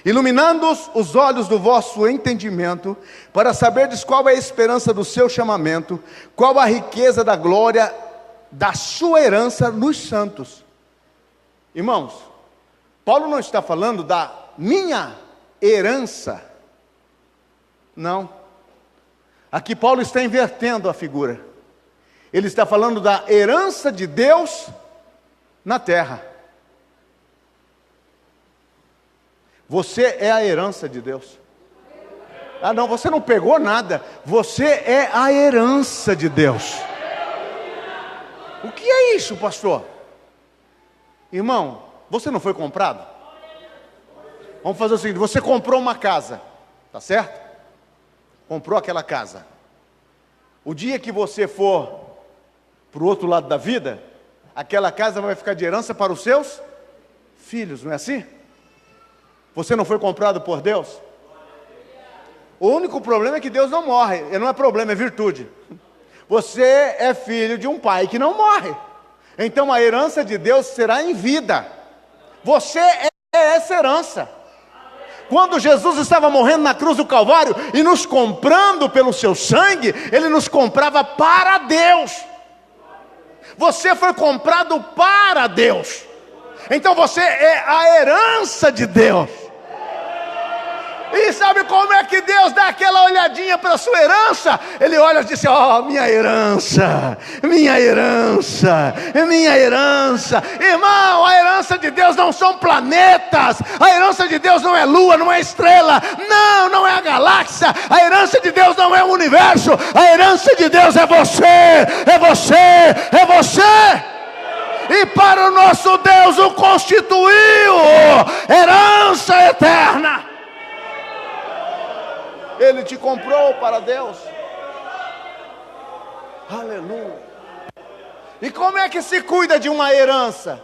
iluminando os olhos do vosso entendimento, para saberdes qual é a esperança do seu chamamento, qual a riqueza da glória da sua herança nos santos. Irmãos, Paulo não está falando da minha herança, não. Aqui Paulo está invertendo a figura. Ele está falando da herança de Deus na terra. Você é a herança de Deus. Ah não, você não pegou nada. Você é a herança de Deus. O que é isso, pastor? Irmão, você não foi comprado? Vamos fazer o seguinte: você comprou uma casa, tá certo? Comprou aquela casa. O dia que você for para o outro lado da vida, aquela casa vai ficar de herança para os seus filhos, não é assim? Você não foi comprado por Deus? O único problema é que Deus não morre. Não é problema, é virtude. Você é filho de um pai que não morre. Então a herança de Deus será em vida. Você é essa herança. Quando Jesus estava morrendo na cruz do Calvário e nos comprando pelo seu sangue, Ele nos comprava para Deus. Você foi comprado para Deus. Então você é a herança de Deus. E sabe como é que Deus dá aquela olhadinha para a sua herança? Ele olha e diz: ó, minha herança, minha herança, minha herança. Irmão, a herança de Deus não são planetas. A herança de Deus não é lua, não é estrela. Não, não é a galáxia. A herança de Deus não é o universo. A herança de Deus é você, é você, é você. E para o nosso Deus o constituiu herança eterna. Ele te comprou para Deus. Aleluia. E como é que se cuida de uma herança?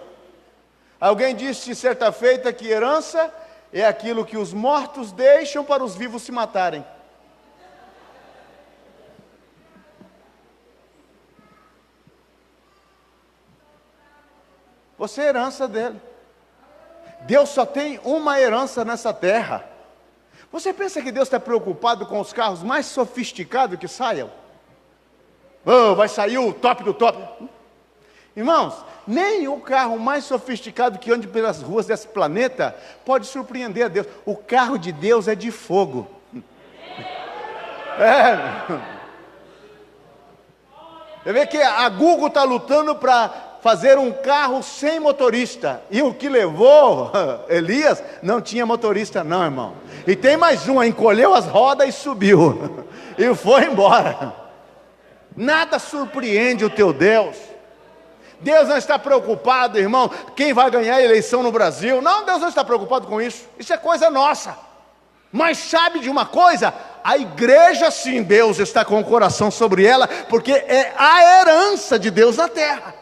Alguém disse certa feita que herança é aquilo que os mortos deixam para os vivos se matarem. Você é herança dele. Deus só tem uma herança nessa terra. Você pensa que Deus está preocupado com os carros mais sofisticados que saiam? Oh, vai sair o top do top. Irmãos, nem o carro mais sofisticado que ande pelas ruas desse planeta pode surpreender a Deus. O carro de Deus é de fogo. Você vê que a Google está lutando para fazer um carro sem motorista. E o que levou Elias não tinha motorista não, irmão. E tem mais um, encolheu as rodas e subiu. E foi embora. Nada surpreende o teu Deus. Deus não está preocupado, irmão, quem vai ganhar a eleição no Brasil. Não, Deus não está preocupado com isso. Isso é coisa nossa. Mas sabe de uma coisa? A igreja sim, Deus está com o coração sobre ela, porque é a herança de Deus na terra.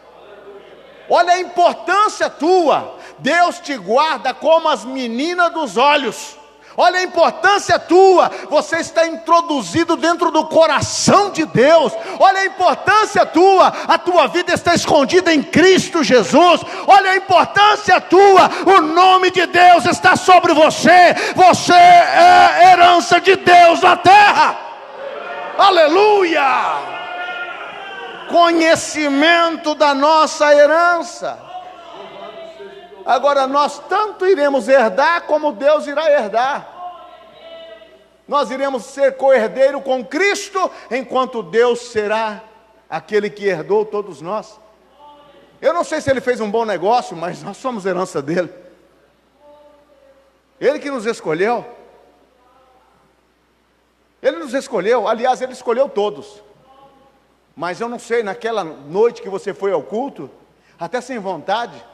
Olha a importância tua. Deus te guarda como as meninas dos olhos. Olha a importância tua, você está introduzido dentro do coração de Deus. Olha a importância tua, a tua vida está escondida em Cristo Jesus. Olha a importância tua, o nome de Deus está sobre você. Você é herança de Deus na terra. Aleluia! Conhecimento da nossa herança. Agora nós tanto iremos herdar como Deus irá herdar. Nós iremos ser co-herdeiro com Cristo, enquanto Deus será aquele que herdou todos nós. Eu não sei se ele fez um bom negócio, mas nós somos herança dele. Ele que nos escolheu. Ele nos escolheu, aliás, ele escolheu todos. Mas eu não sei, naquela noite que você foi ao culto, até sem vontade,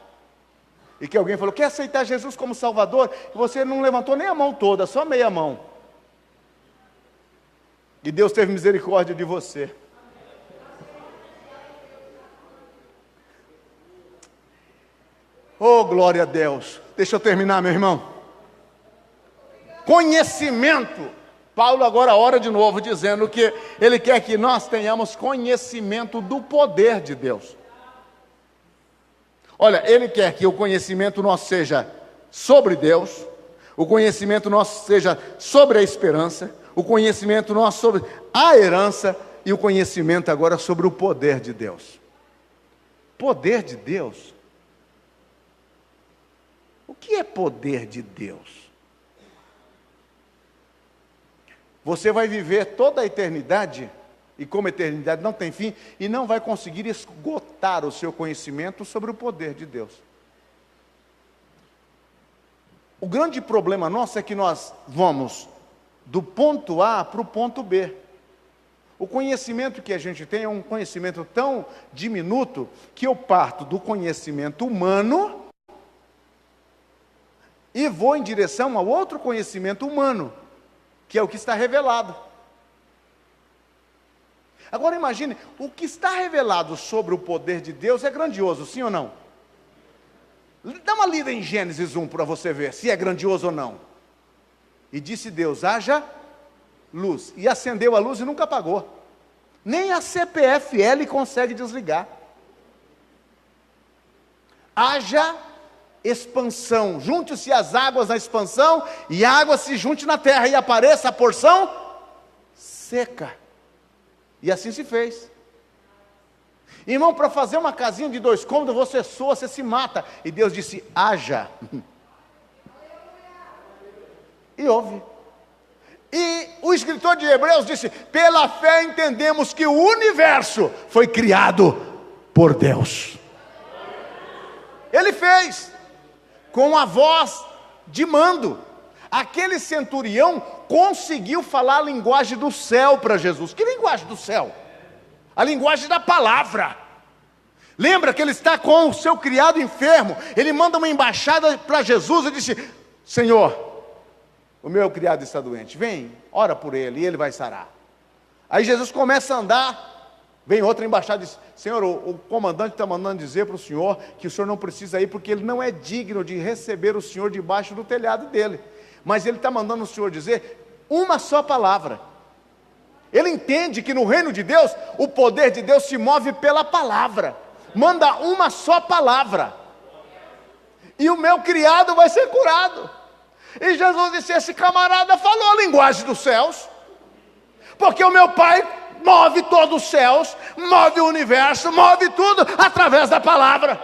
e que alguém falou, quer aceitar Jesus como Salvador? E você não levantou nem a mão toda, só meia mão. E Deus teve misericórdia de você. Oh, glória a Deus. Deixa eu terminar, meu irmão. Conhecimento. Paulo agora ora de novo, dizendo que ele quer que nós tenhamos conhecimento do poder de Deus. Olha, ele quer que o conhecimento nosso seja sobre Deus, o conhecimento nosso seja sobre a esperança, o conhecimento nosso sobre a herança e o conhecimento agora sobre o poder de Deus. Poder de Deus? O que é poder de Deus? Você vai viver toda a eternidade, e como a eternidade não tem fim, e não vai conseguir esgotar o seu conhecimento sobre o poder de Deus. O grande problema nosso é que nós vamos do ponto A para o ponto B. O conhecimento que a gente tem é um conhecimento tão diminuto, que eu parto do conhecimento humano e vou em direção ao outro conhecimento humano, que é o que está revelado. Agora imagine, o que está revelado sobre o poder de Deus é grandioso, sim ou não? Dá uma lida em Gênesis 1 para você ver se é grandioso ou não. E disse Deus, haja luz. E acendeu a luz e nunca apagou. Nem a CPFL consegue desligar. Haja expansão. Junte-se as águas na expansão e a água se junte na terra e apareça a porção seca. E assim se fez. Irmão, para fazer uma casinha de 2 cômodos, você soa, você se mata. E Deus disse, haja. E houve. E o escritor de Hebreus disse, pela fé entendemos que o universo foi criado por Deus. Ele fez, com a voz de mando. Aquele centurião conseguiu falar a linguagem do céu para Jesus. Que linguagem do céu? A linguagem da palavra. Lembra que ele está com o seu criado enfermo. Ele manda uma embaixada para Jesus e disse, Senhor, o meu criado está doente. Vem, ora por ele e ele vai sarar. Aí Jesus começa a andar. Vem outra embaixada e diz, Senhor, o comandante está mandando dizer para o Senhor que o Senhor não precisa ir, porque ele não é digno de receber o Senhor debaixo do telhado dele. Mas ele está mandando o Senhor dizer uma só palavra. Ele entende que no reino de Deus, o poder de Deus se move pela palavra. Manda uma só palavra. E o meu criado vai ser curado. E Jesus disse, esse camarada falou a linguagem dos céus. Porque o meu Pai move todos os céus, move o universo, move tudo através da palavra.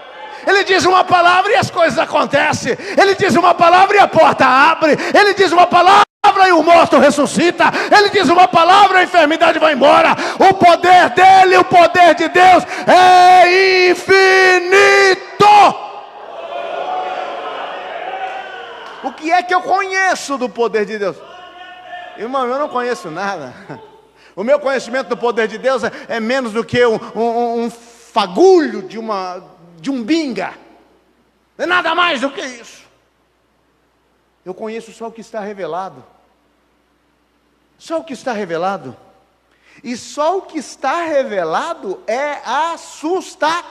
Ele diz uma palavra e as coisas acontecem. Ele diz uma palavra e a porta abre. Ele diz uma palavra E o morto ressuscita. Ele diz uma palavra, a enfermidade vai embora. O poder dele, o poder de Deus é infinito. O que é que eu conheço do poder de Deus? Irmão, eu não conheço nada. O meu conhecimento do poder de Deus é menos do que um fagulho de um binga. Não é nada mais do que isso. Eu conheço só o que está revelado. Só o que está revelado. E só o que está revelado é assustador.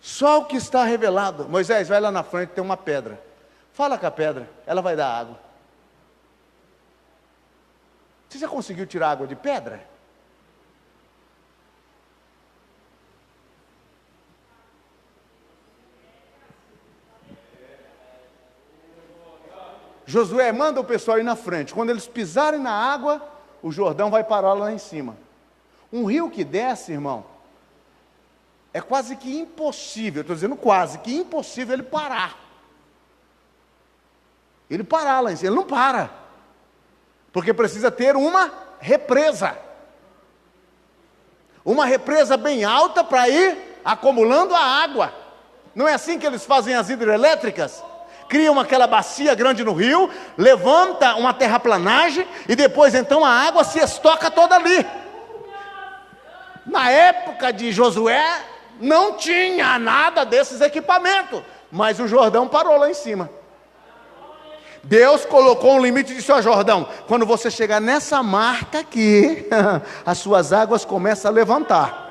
Só o que está revelado. Moisés, vai lá na frente, tem uma pedra. Fala com a pedra, ela vai dar água. Você já conseguiu tirar água de pedra? Josué, manda o pessoal ir na frente. Quando eles pisarem na água, o Jordão vai parar lá em cima. Um rio que desce, irmão, é quase que impossível, estou dizendo quase que impossível ele parar. Ele parar lá em cima, ele não para. Porque precisa ter uma represa. Uma represa bem alta para ir acumulando a água. Não é assim que eles fazem as hidrelétricas? Criam aquela bacia grande no rio, levanta uma terraplanagem e depois então a água se estoca toda ali. Na época de Josué não tinha nada desses equipamentos, mas o Jordão parou lá em cima. Deus colocou um limite e disse: ó Jordão, quando você chegar nessa marca aqui, as suas águas começam a levantar.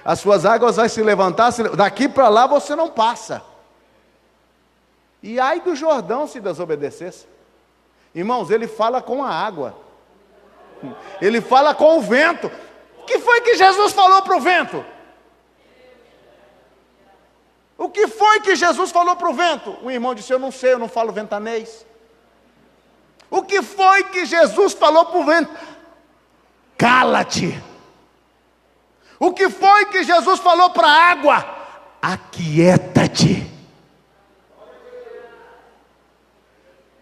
As suas águas vão se levantar, daqui para lá você não passa. E ai do Jordão se desobedecesse. Irmãos, ele fala com a água. Ele fala com o vento. O que foi que Jesus falou para o vento? O que foi que Jesus falou para o vento? O irmão disse: eu não sei, eu não falo ventanês. O que foi que Jesus falou para o vento? Cala-te. O que foi que Jesus falou para a água? Aquieta-te.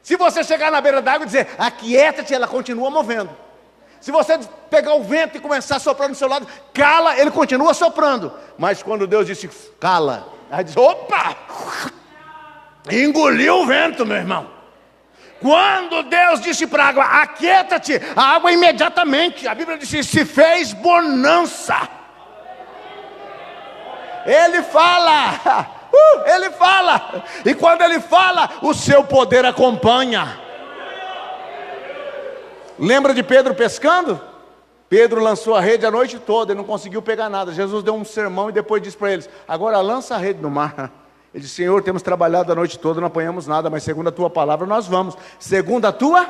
Se você chegar na beira d'água e dizer aquieta-te, ela continua movendo. Se você pegar o vento e começar a soprar no seu lado, cala, ele continua soprando. Mas quando Deus disse cala, aí diz: opa! Engoliu o vento, meu irmão. Quando Deus disse para a água aquieta-te, a água imediatamente, a Bíblia diz, se fez bonança. Ele fala, ele fala, e quando ele fala, o seu poder acompanha. Lembra de Pedro pescando? Pedro lançou a rede a noite toda e não conseguiu pegar nada. Jesus deu um sermão e depois disse para eles: agora lança a rede no mar. Ele disse: Senhor, temos trabalhado a noite toda, não apanhamos nada, mas segundo a tua palavra nós vamos. Segundo a tua?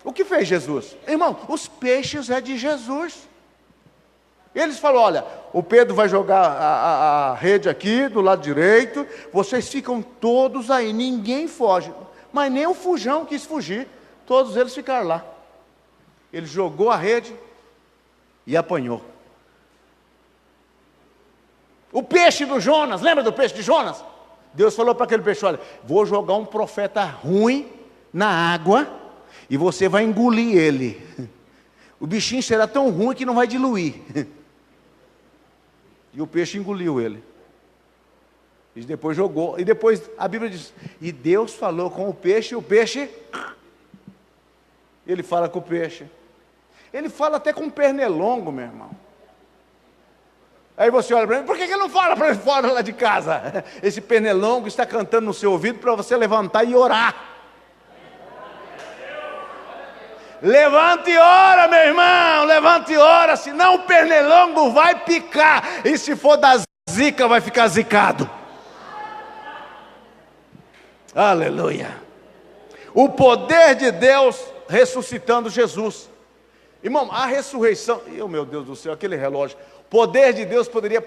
O que fez Jesus? Irmão, os peixes é de Jesus. Eles falaram: olha, o Pedro vai jogar a rede aqui do lado direito, vocês ficam todos aí, ninguém foge. Mas nem o fujão quis fugir, todos eles ficaram lá. Ele jogou a rede e apanhou. O peixe do Jonas, lembra do peixe de Jonas? Deus falou para aquele peixe: olha, vou jogar um profeta ruim na água e você vai engolir ele. O bichinho será tão ruim que não vai diluir. E o peixe engoliu ele. E depois jogou. E depois a Bíblia diz: e Deus falou com o peixe, e o peixe, ele fala com o peixe. Ele fala até com o pernilongo, meu irmão. Aí você olha para mim: por que ele não fala para ele fora lá de casa? Esse pernilongo está cantando no seu ouvido para você levantar e orar. Levante e ora, meu irmão, levante e ora, senão o pernilongo vai picar, e se for da zica, vai ficar zicado. Aleluia. O poder de Deus ressuscitando Jesus. Irmão, a ressurreição, meu Deus do céu, aquele relógio. O poder de Deus poderia,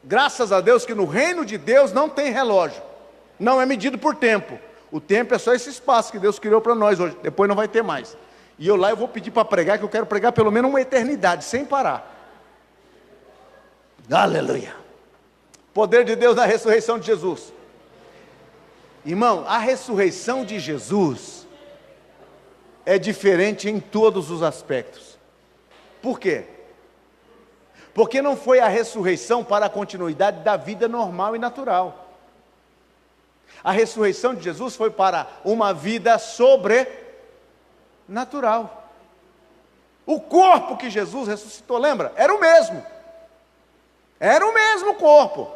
graças a Deus que no reino de Deus não tem relógio, não é medido por tempo. O tempo é só esse espaço que Deus criou para nós hoje, depois não vai ter mais. E eu vou pedir para pregar, que eu quero pregar pelo menos uma eternidade, sem parar. Aleluia. Poder de Deus na ressurreição de Jesus. Irmão, a ressurreição de Jesus é diferente em todos os aspectos. Por quê? Porque não foi a ressurreição para a continuidade da vida normal e natural. A ressurreição de Jesus foi para uma vida sobrenatural. O corpo que Jesus ressuscitou, lembra? Era o mesmo. Era o mesmo corpo.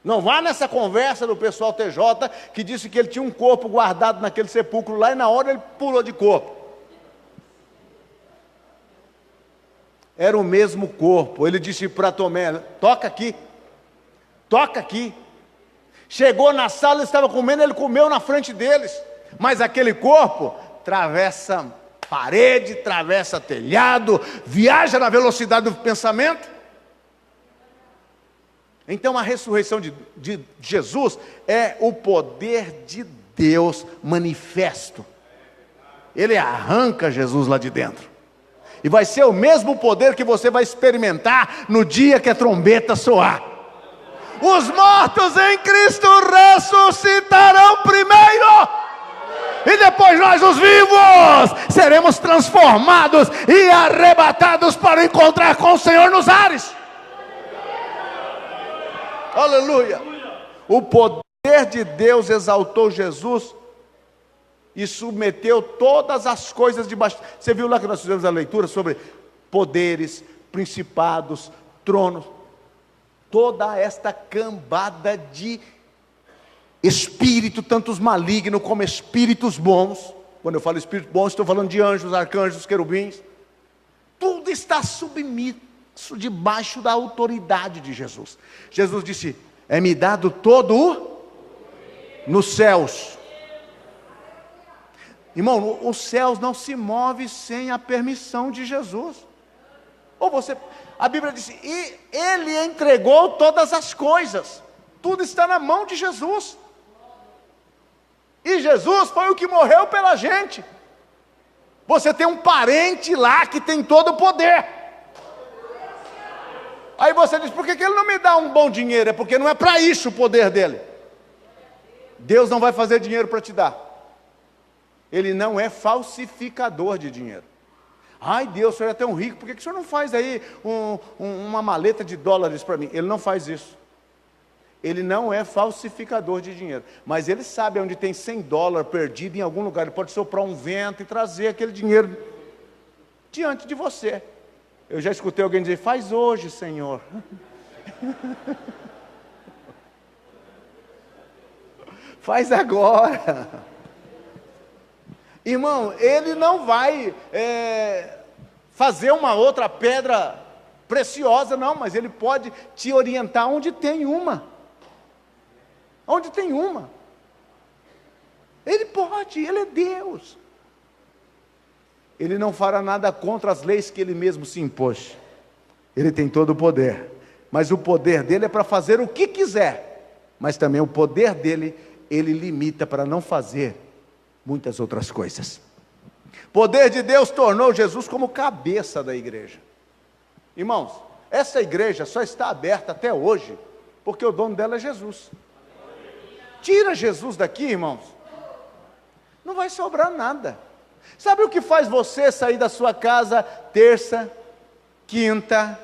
Não vá nessa conversa do pessoal TJ que disse que ele tinha um corpo guardado naquele sepulcro lá e na hora ele pulou de corpo. Era o mesmo corpo. Ele disse para Tomé: toca aqui, toca aqui. Chegou na sala, ele estava comendo, ele comeu na frente deles. Mas aquele corpo atravessa parede, atravessa telhado, viaja na velocidade do pensamento. Então a ressurreição de Jesus é o poder de Deus manifesto. Ele arranca Jesus lá de dentro. E vai ser o mesmo poder que você vai experimentar no dia que a trombeta soar. Os mortos em Cristo ressuscitarão primeiro. E depois nós, os vivos, seremos transformados e arrebatados para encontrar com o Senhor nos ares. Aleluia. O poder de Deus exaltou Jesus e submeteu todas as coisas debaixo. Você viu lá que nós fizemos a leitura sobre poderes, principados, tronos, toda esta cambada de espírito, tanto os malignos como espíritos bons. Quando eu falo espírito bom, estou falando de anjos, arcanjos, querubins. Tudo está submisso debaixo da autoridade de Jesus. Jesus disse: é-me dado todo nos céus. Irmão, os céus não se movem sem a permissão de Jesus. A Bíblia diz: e Ele entregou todas as coisas. Tudo está na mão de Jesus. E Jesus foi o que morreu pela gente. Você tem um parente lá que tem todo o poder. Aí você diz: por que Ele não me dá um bom dinheiro? É porque não é para isso o poder dele. Deus não vai fazer dinheiro para te dar. Ele não é falsificador de dinheiro. Ai, Deus, o senhor é tão rico, por que o senhor não faz aí uma maleta de dólares para mim? Ele não faz isso. Ele não é falsificador de dinheiro. Mas ele sabe onde tem $100 perdido em algum lugar. Ele pode soprar um vento e trazer aquele dinheiro diante de você. Eu já escutei alguém dizer: faz hoje, Senhor. Faz agora. Irmão, Ele não vai fazer uma outra pedra preciosa, não, mas Ele pode te orientar onde tem uma. Onde tem uma. Ele pode, Ele é Deus. Ele não fará nada contra as leis que Ele mesmo se impôs. Ele tem todo o poder. Mas o poder dele é para fazer o que quiser. Mas também o poder dele, Ele limita para não fazer muitas outras coisas. O poder de Deus tornou Jesus como cabeça da igreja. Irmãos, essa igreja só está aberta até hoje porque o dono dela é Jesus. Tira Jesus daqui, irmãos, não vai sobrar nada. Sabe o que faz você sair da sua casa terça, quinta,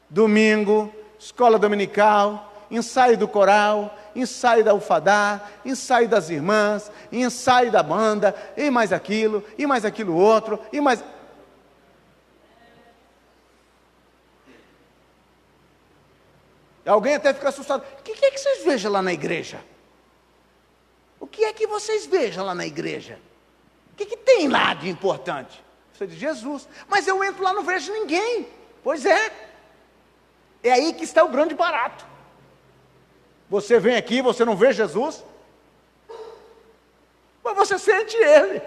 domingo, escola dominical, ensaio do coral, ensaio da Ufadá, ensaio das irmãs, ensaio da banda, e mais aquilo outro, e mais... Alguém até fica assustado: o que é que vocês vejam lá na igreja? O que é que vocês vejam lá na igreja? O que tem lá de importante? Você diz: Jesus. Mas eu entro lá e não vejo ninguém. Pois é. É aí que está o grande barato. Você vem aqui, você não vê Jesus, mas você sente Ele.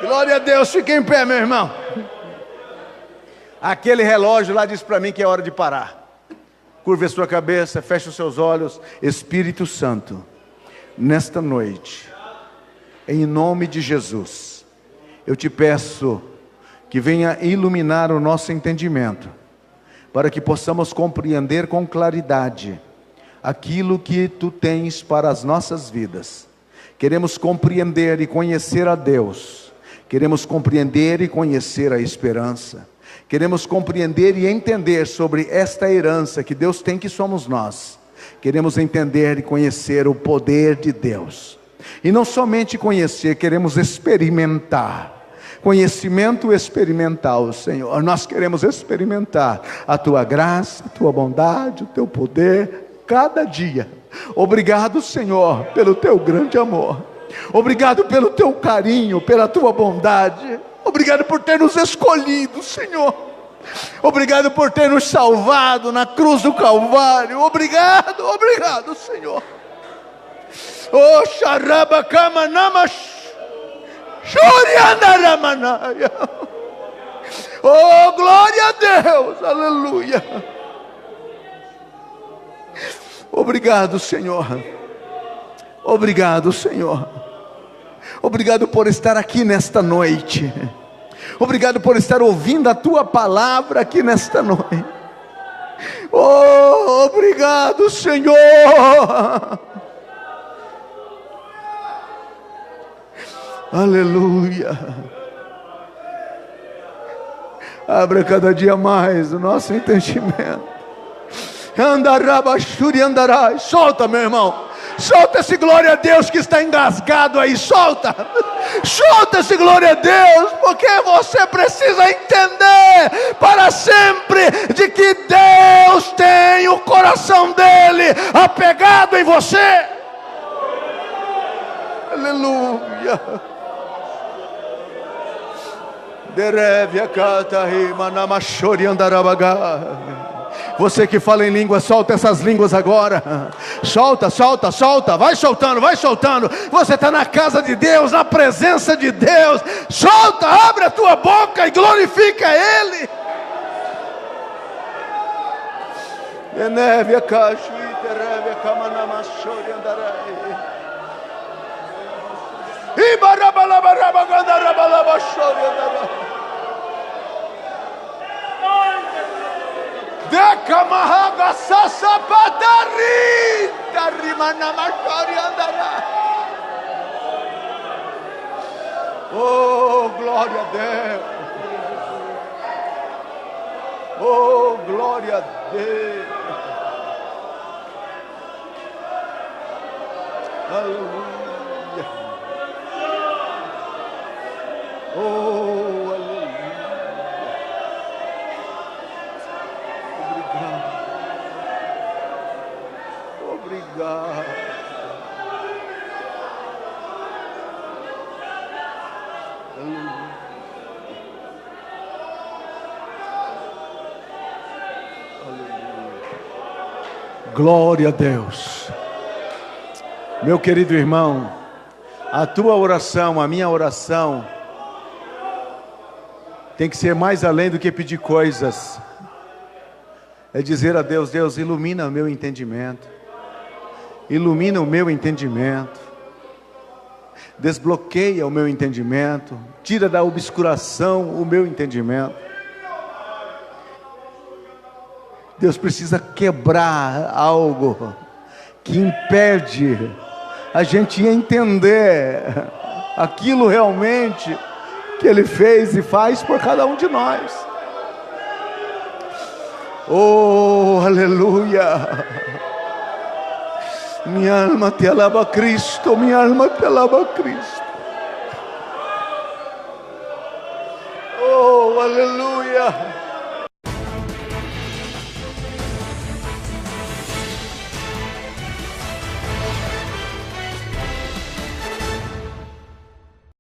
Glória a Deus, fique em pé, meu irmão. Aquele relógio lá diz para mim que é hora de parar. Curve a sua cabeça, feche os seus olhos. Espírito Santo, nesta noite, em nome de Jesus, eu te peço que venha iluminar o nosso entendimento, para que possamos compreender com claridade aquilo que Tu tens para as nossas vidas. Queremos compreender e conhecer a Deus, queremos compreender e conhecer a esperança, queremos compreender e entender sobre esta herança que Deus tem, que somos nós. Queremos entender e conhecer o poder de Deus, e não somente conhecer, queremos experimentar. Conhecimento experimental, Senhor. Nós queremos experimentar a Tua graça, a Tua bondade, o Teu poder, cada dia. Obrigado, Senhor, pelo Teu grande amor. Obrigado pelo Teu carinho, pela Tua bondade. Obrigado por ter nos escolhido, Senhor. Obrigado por ter nos salvado na cruz do Calvário. Obrigado, obrigado, Senhor. Oh, Sharabakama Namash. Oh, glória a Deus, aleluia. Obrigado, Senhor. Obrigado, Senhor. Obrigado por estar aqui nesta noite. Obrigado por estar ouvindo a Tua palavra aqui nesta noite. Oh, obrigado, Senhor. Aleluia. Abra cada dia mais o nosso entendimento. Andarabashuri andarai. Solta, meu irmão. Solta esse glória a Deus que está engasgado aí. Solta. Solta esse glória a Deus, porque você precisa entender para sempre de que Deus tem o coração dele apegado em você. Aleluia. Você que fala em língua, solta essas línguas agora. Solta, solta, solta. Vai soltando, vai soltando. Você está na casa de Deus, na presença de Deus. Solta, abre a tua boca e glorifica Ele. Oh, glória a Deus. Oh, glória a Deus. Aleluia. Oh, aleluia. Obrigado. Obrigado. Aleluia. Aleluia. Glória a Deus. Meu querido irmão, a tua oração, a minha oração, tem que ser mais além do que pedir coisas. É dizer a Deus: Deus, ilumina o meu entendimento. Ilumina o meu entendimento. Desbloqueia o meu entendimento. Tira da obscuração o meu entendimento. Deus precisa quebrar algo que impede a gente entender aquilo realmente que Ele fez e faz por cada um de nós. Oh, aleluia. Minha alma te alaba Cristo, minha alma te alaba Cristo. Oh, aleluia.